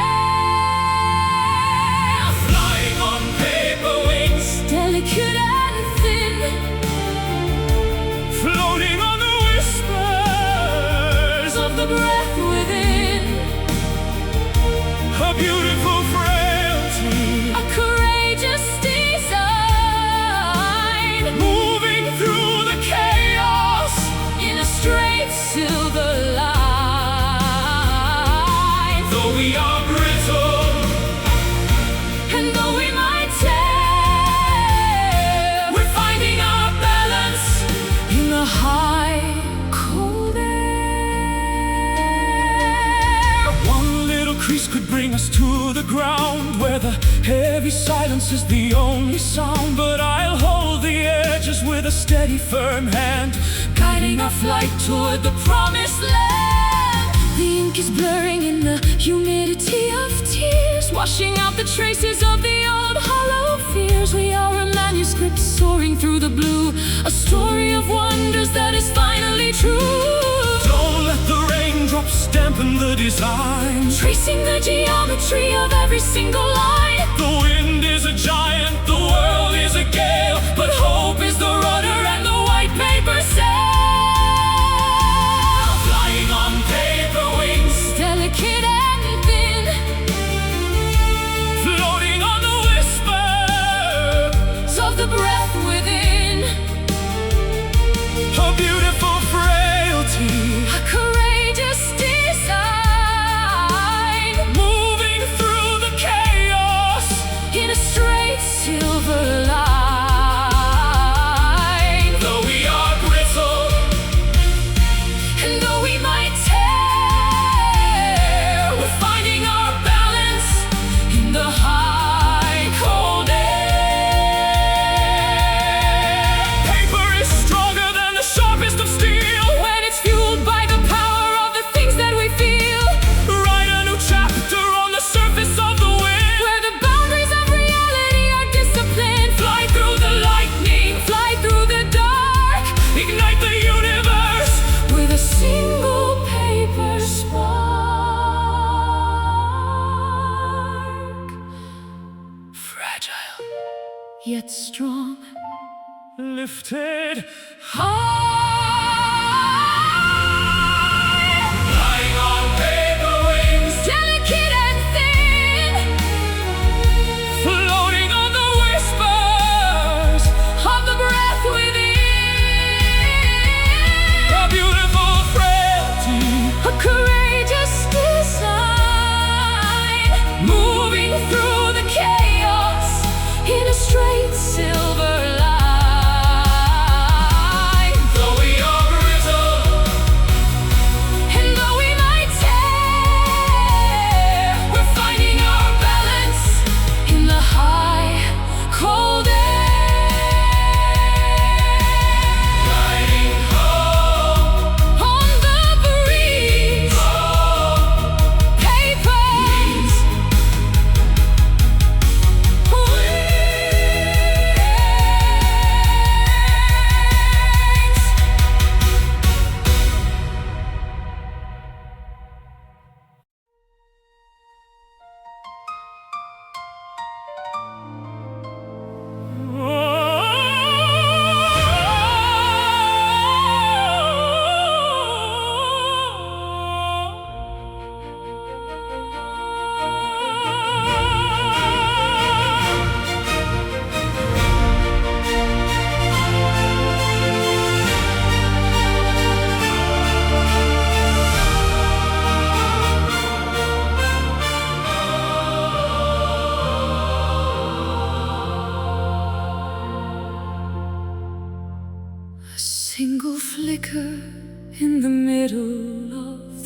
Flying on paper wings,
Delicate and thin,
floating on the whispers
of the breath within.
a beautiful frailty,
A courageous design,
moving through the chaos
in a straight silver line.
though we are brittle.
And though we might tear,
We're finding our balance
in the high, cold air.
One little crease could bring us to the ground, where the heavy silence is the only sound. But I'll hold the edges with a steady, firm hand,
Guiding our flight toward the promised land. The ink is blurring in the humidity of tears, washing out the traces of the old hollow fears. We are a manuscript soaring through the blue, a story of wonders that is finally true.
don't let the raindrops dampen the design.
Tracing the geometry of every single line.
The wind is a giant, the world is a gale, but hope is the rudder and the white paper sail.
Flying on paper wings, delicate and thin,
floating on the whispers
of the breath within.
a beautiful frailty,
A courageous design,
moving through the chaos
in a straight silver line.
though we are brittle.
And though we might tear, we're finding our balance in the high, cold air.
Paper is stronger than the sharpest of steel.
When it's fueled by the power of the things that we feel,
Write a new chapter on the surface of the wind.
where the boundaries of reality are disciplined.
Fly through the lightning,
Fly through the dark
ignite the universe.
with a single paper spark. Fragile, yet strong.
Lifted
High,
flying on paper wings,
delicate and thin,
floating on the whispers
of the breath within.
a beautiful frailty,
A courageous design, moving through the chaos in a straight silver line.
though we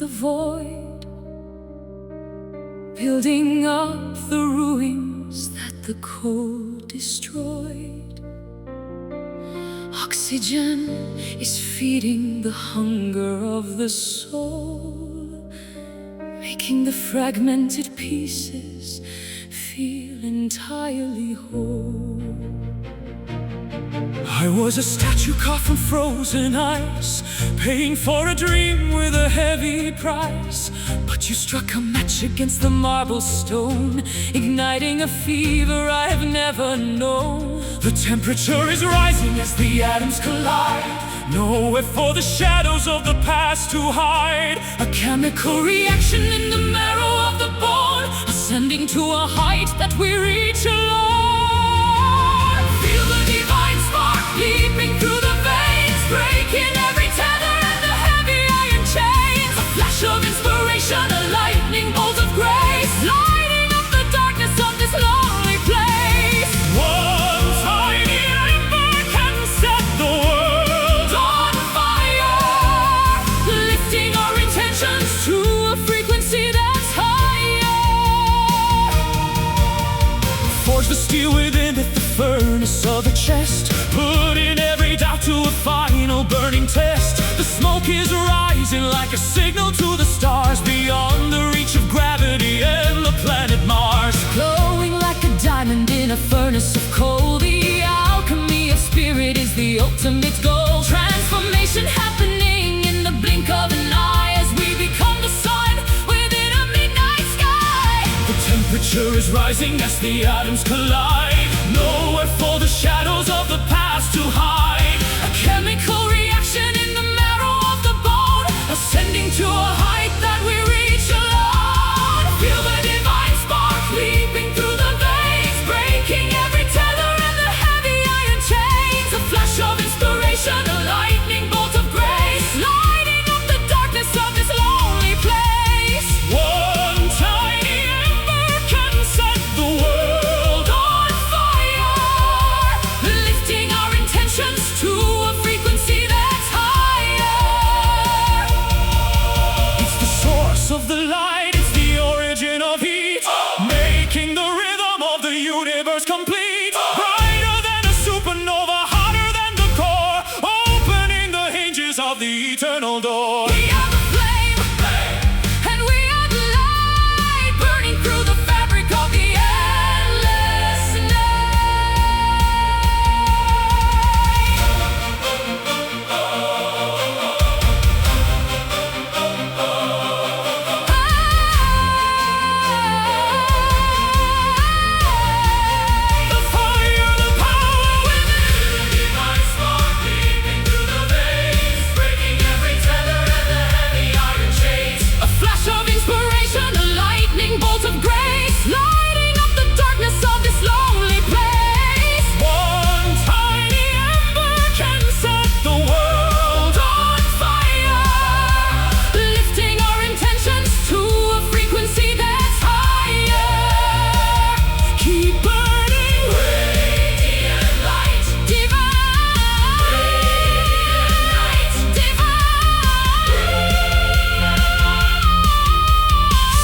void, building up the ruins that the cold destroyed. Oxygen is feeding the hunger of the soul, making the fragmented pieces feel entirely whole.
I was a statue carved from frozen ice, paying for a dream with a heavy price. But you struck a match against the marble stone, igniting a fever I have never known. The temperature is rising as the atoms collide, nowhere for the shadows of the past to hide.
A chemical reaction in the marrow of the bone, ascending to a height that we reach alone. Feel the divine spark leaping through the veins, breaking every tether and the heavy iron chains. A flash of inspiration, a lightning bolt of grace, lighting up the darkness of this lonely place.
One tiny ember can set the world
On fire, lifting our intentions to a frequency that's higher.
Forge the steel within it, the furnace of a chest, putting every doubt to a final burning test. The smoke is rising like a signal to the stars, beyond the reach of gravity and the planet Mars.
Glowing like a diamond in a furnace of coal, the alchemy of spirit is the ultimate goal. Transformation happening in the blink of an eye, as we become the sun within a midnight sky.
The temperature is rising as the atoms collide, nowhere for the shadows of the past to hide.
A chemical reaction in the marrow of the bone, ascending to a height that we reach alone. Feel the divine spark leaping through the veins, breaking every tether and the heavy iron chains. A flash of inspiration, a lightning bolt of grace, lighting up the darkness of this lonely place.
One tiny ember can set the world
On fire, lifting our intentions to a frequency that's higher.
It's the source of the light, it's the origin of heat, making the rhythm of the universe complete. Brighter than a supernova, hotter than the core, opening the hinges of the eternal door.
We are the flame, and we are the light, burning through the fabric of the endless
The fire, the power within, the divine spark leaping through the veins, breaking every tether and the heavy iron chains.
a flash of inspiration, a lightning bolt of grace, lighting up the darkness of this lonely place.
One tiny ember can set the world
On fire, lifting our intentions to a frequency that's higher. Keep burning,
radiant light,
divine, light, divine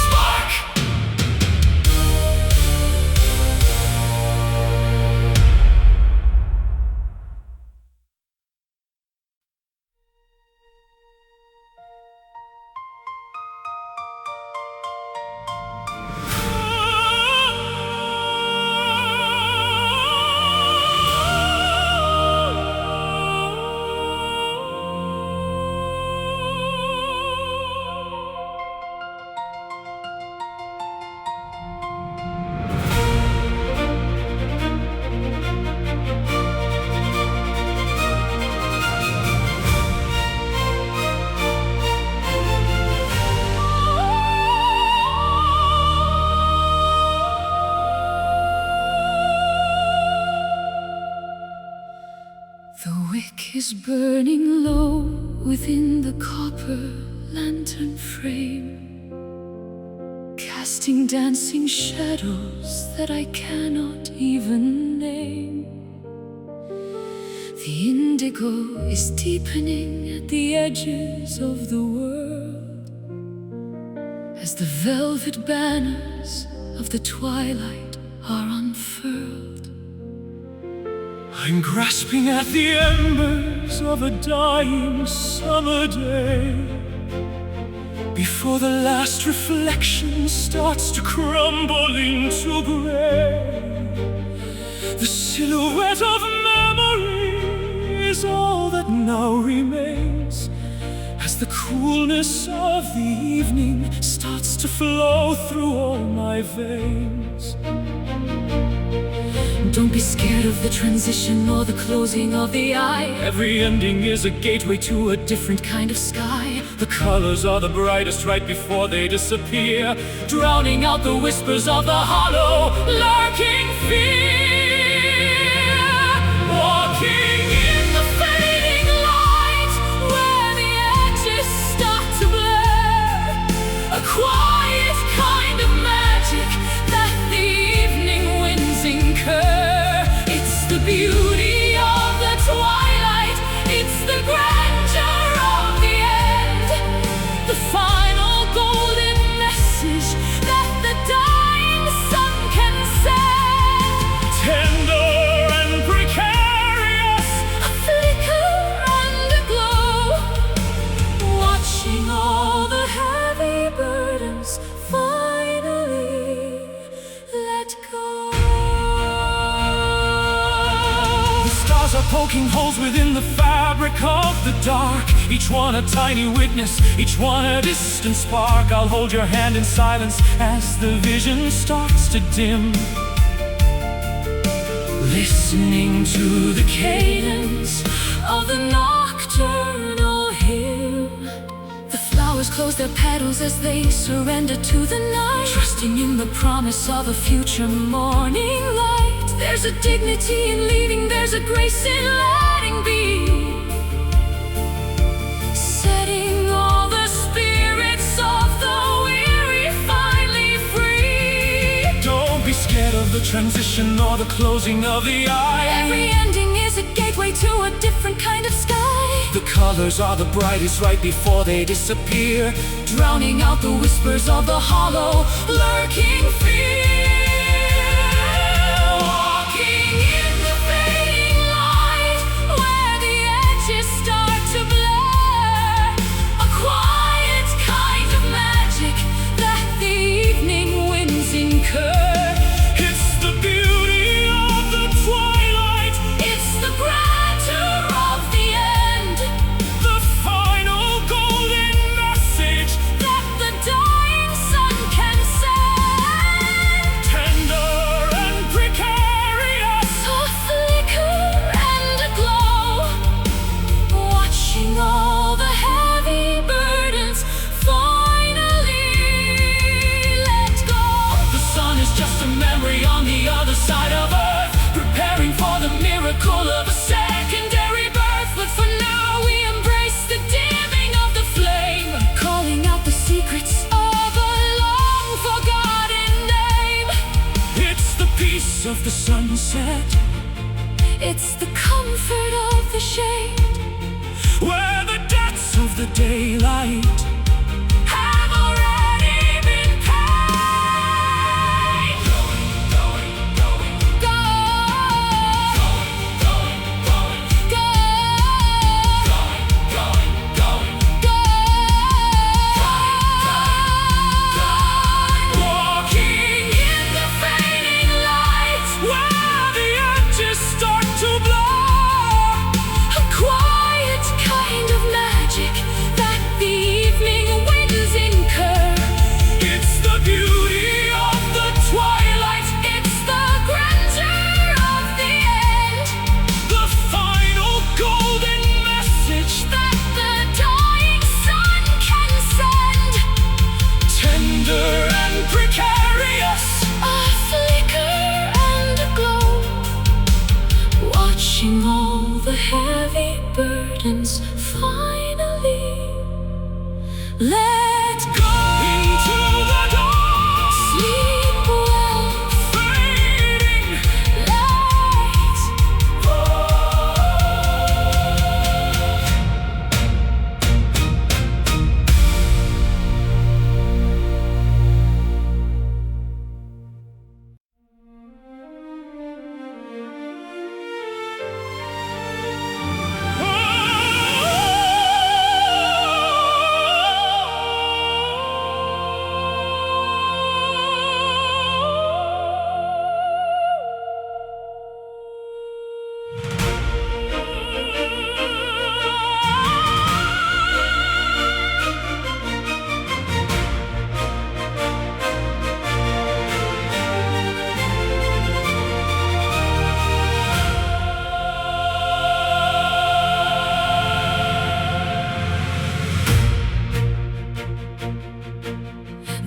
spark.
The wick is burning low within the copper lantern frame, casting dancing shadows that I cannot even name. The indigo is deepening at the edges of the world, as the velvet banners of the twilight are unfurled.
I'm grasping at the embers of a dying summer day, before the last reflection starts to crumble into gray. The silhouette of memory is all that now remains, as the coolness of the evening starts to flow through all my veins.
Don't be scared of the transition or the closing of the eye.
Every ending is a gateway to a
Different kind of sky.
The colors are the brightest right before they disappear, drowning out the whispers of the hollow, lurking fear. Walking in the fading light,
where the edges start to blur,
a quiet
kind of magic that the evening winds incur.
It's the beauty of the twilight,
it's the grandeur of the end,
the final golden
message that the dying sun can send.
Tender and precarious,
a flicker and a glow, watching all the heavy burdens finally let go.
the stars are poking holes within the fabric of the dark, each one a tiny witness, each one a distant spark. I'll hold your hand in silence as the vision starts to dim, listening to the cadence
of the nocturnal hymn. The flowers close their petals as they surrender to the night, trusting in the promise of a future morning light. There's a dignity in leaving, there's a grace in letting be, setting all the spirits of the weary finally free.
Don't be scared of the transition or the closing of the eye.
Every ending is a gateway to a different kind of sky.
The colors are the brightest right before they disappear,
drowning out the whispers of the hollow, lurking fear. Walking in the fading light, where the edges start to blur, a quiet kind of magic that the evening winds incur.
It's the beauty of the twilight,
it's the grandeur of the end,
the final golden message
that the dying sun can send.
Tender and precarious,
A flicker and a glow, watching all the heavy burdens finally let go.
the sun is just a memory on the other side of earth, preparing for the miracle of a secondary birth.
But for now we embrace the dimming of the flame, calling out the secrets of a long forgotten name.
It's the peace of the sunset,
It's the comfort of the shade,
where the depths of the daylight
have already been paid. Go, go, go, go,
walking in the fading light, where the edges start to blur,
a quiet kind of magic that the evening winds incur.
it's the beauty of the twilight,
It's the grandeur of the end,
the final golden message
that the dying sun can send.
tender and precarious,
A flicker and a glow, watching all the heavy burdens finally let go.
into the dark,
Sleep well,
fading
light.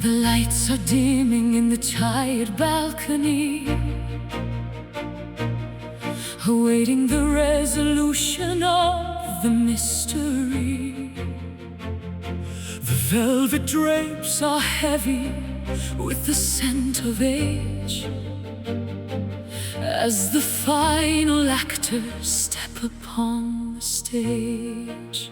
The lights are dimming in the tired balcony, awaiting the resolution of the mystery. The velvet drapes are heavy with the scent of age, as the final actors step upon the stage.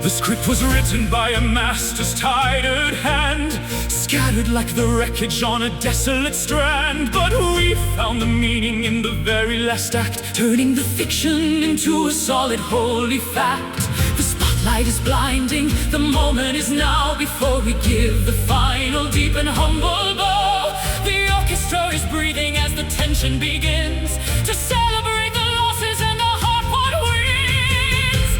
The script was written by a master's tired hand, scattered like the wreckage on a desolate strand. But we found the meaning in the very last act, turning the fiction into a solid holy fact. The spotlight is blinding, the moment is now, before we give the final deep and humble bow. The orchestra is breathing as the tension begins, to celebrate the losses and the heart what wins.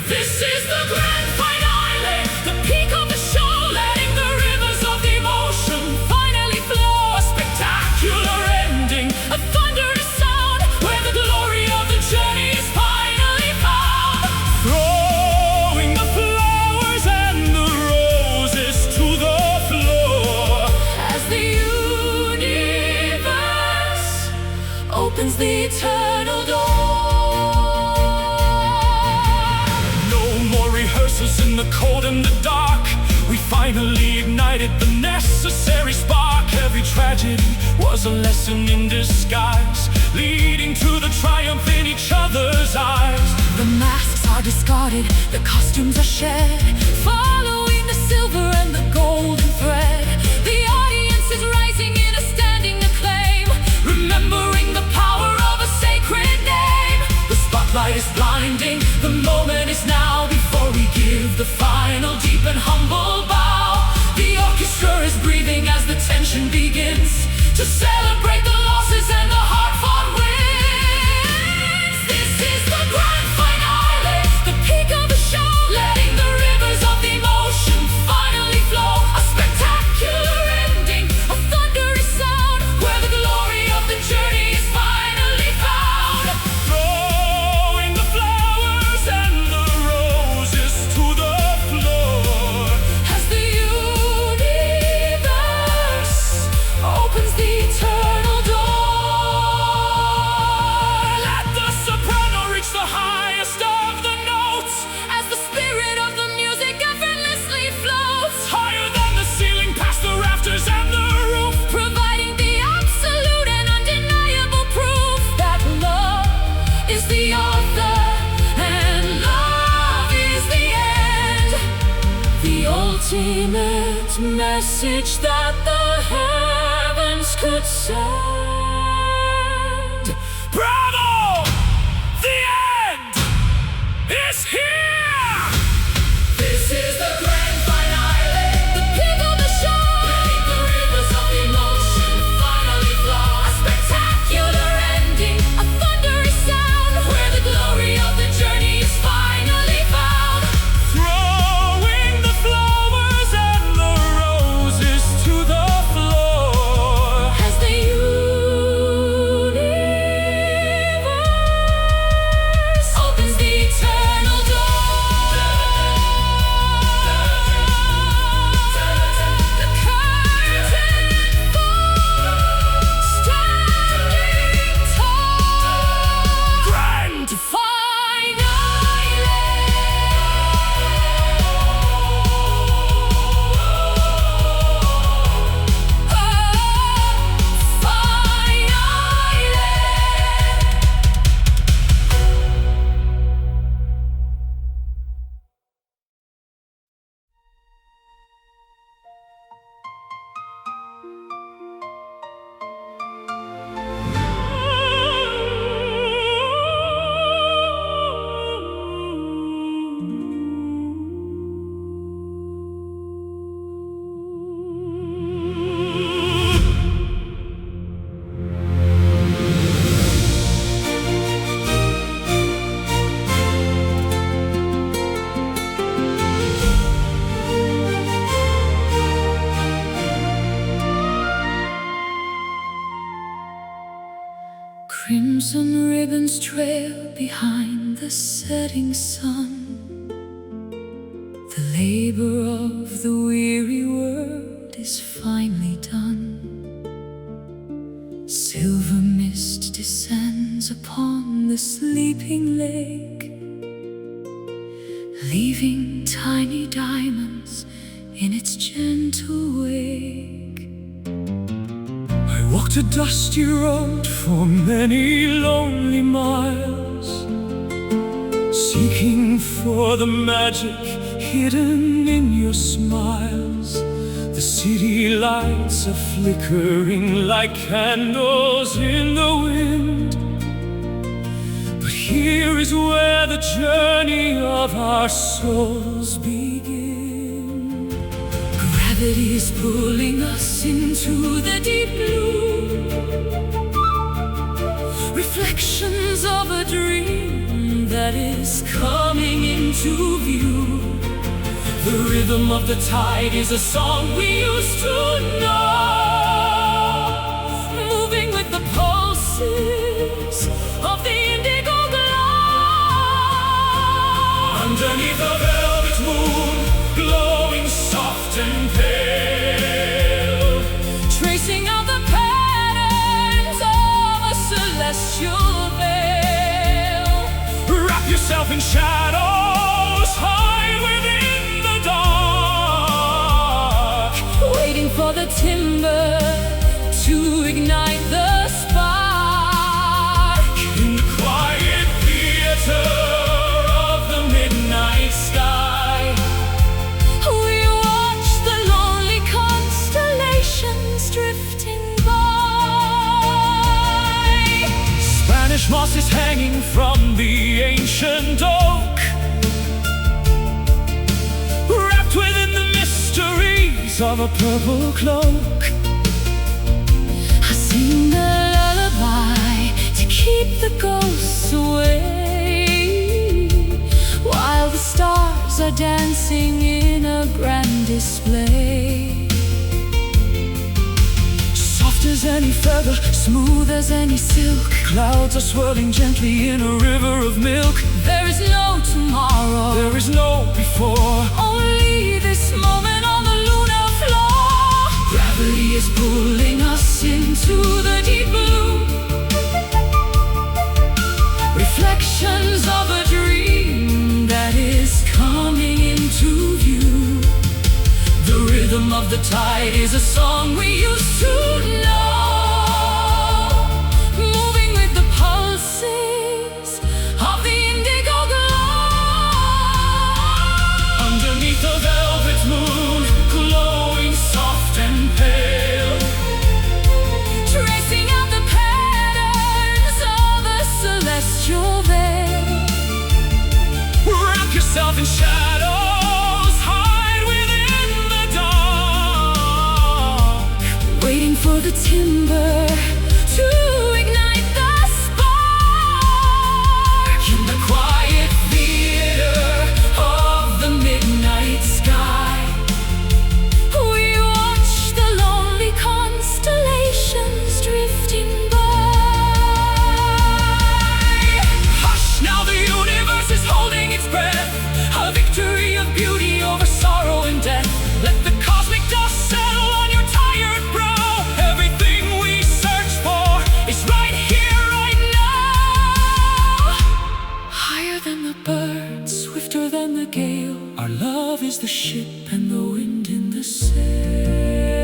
This is the grand finale, the peak of the show, letting the rivers of emotion finally flow. A spectacular ending, a thunderous sound, where the glory of the journey is finally found. Throwing the flowers and the roses to the floor,
as the universe opens the eternal door.
In the cold and the dark, we finally ignited the necessary spark. Every tragedy was a lesson in disguise, leading to the triumph in each other's eyes.
The masks are discarded, the costumes are shed, following the silver and the golden thread. The audience is rising in a standing acclaim, remembering the power of a sacred name.
The spotlight is blinding, the moment is now, before we give the final deep and humble bow. The orchestra is breathing as the tension begins, to celebrate the losses and the hard-fought wins. This is the grand finale, the peak of the show, letting the rivers of emotion finally flow. A spectacular ending, a thunderous sound, where the glory of the journey is finally found. Throwing the flowers and the roses to the floor,
as the universe opens the eternal door.
let the soprano reach the highest of the notes,
As the spirit of the music effortlessly flows,
higher than the ceiling, past the rafters and the roof.
providing the absolute and undeniable proof that love is the author and love is the end. The ultimate message that the heavens could send.
Bravo! The end is here!
This is the grand finale, the peak of the show, letting the rivers of emotion finally flow. A spectacular ending, a thunderous sound, where the glory of the journey is finally found.
Throwing the flowers and the roses to the floor,
As the universe opens the eternal door. The curtain falls, standing tall.
grand
Crimson ribbons trail behind the setting sun. The labor of the weary world is finally done. Silver mist descends upon the sleeping lake, leaving tiny diamonds in its gentle wake.
I walked a dusty road for many lonely miles, seeking for the magic hidden in your smiles. The city lights are flickering like candles in the wind, but here is where the journey of our souls begin.
Gravity is pulling us into the deep blue, reflections of a dream that is coming into view. The rhythm of the tide is a song we used to know, moving with the pulses of the indigo glow.
Underneath a velvet moon, glowing soft and pale,
Tracing out the patterns of a celestial veil.
wrap yourself in shadows, hide within the dark,
Waiting for the timber to ignite the spark.
in the quiet theater of the midnight sky.
We watch the lonely constellations drifting by.
Spanish moss is hanging from the ancient oak, wrapped within the mysteries of a purple cloak.
I sing a lullaby to keep the ghosts away, while the stars are dancing in a grand display.
Soft as any feather,
Smooth as any silk,
clouds are swirling gently in a river of milk.
there is no tomorrow,
There is no before.
only this moment on the lunar floor. Gravity is pulling us into the deep blue, reflections of a dream that is coming into view. The rhythm of the tide is a song we used to know, moving with the pulses of the indigo glow.
Underneath the velvet moon, glowing soft and pale,
Tracing out the patterns of a celestial veil.
wrap yourself in shadows, hide within the dark,
Waiting for the timber to ignite the spark.
in the quiet theater of the midnight sky.
We watch the lonely constellations drifting by.
Hush, now the universe is holding its breath, a victory of beauty over sorrow and death. Let the cosmic dust settle on your tired brow. Everything we search for is right here, right now.
Higher than the birds, swifter than the gale,
Our love is the ship and the wind in the sail.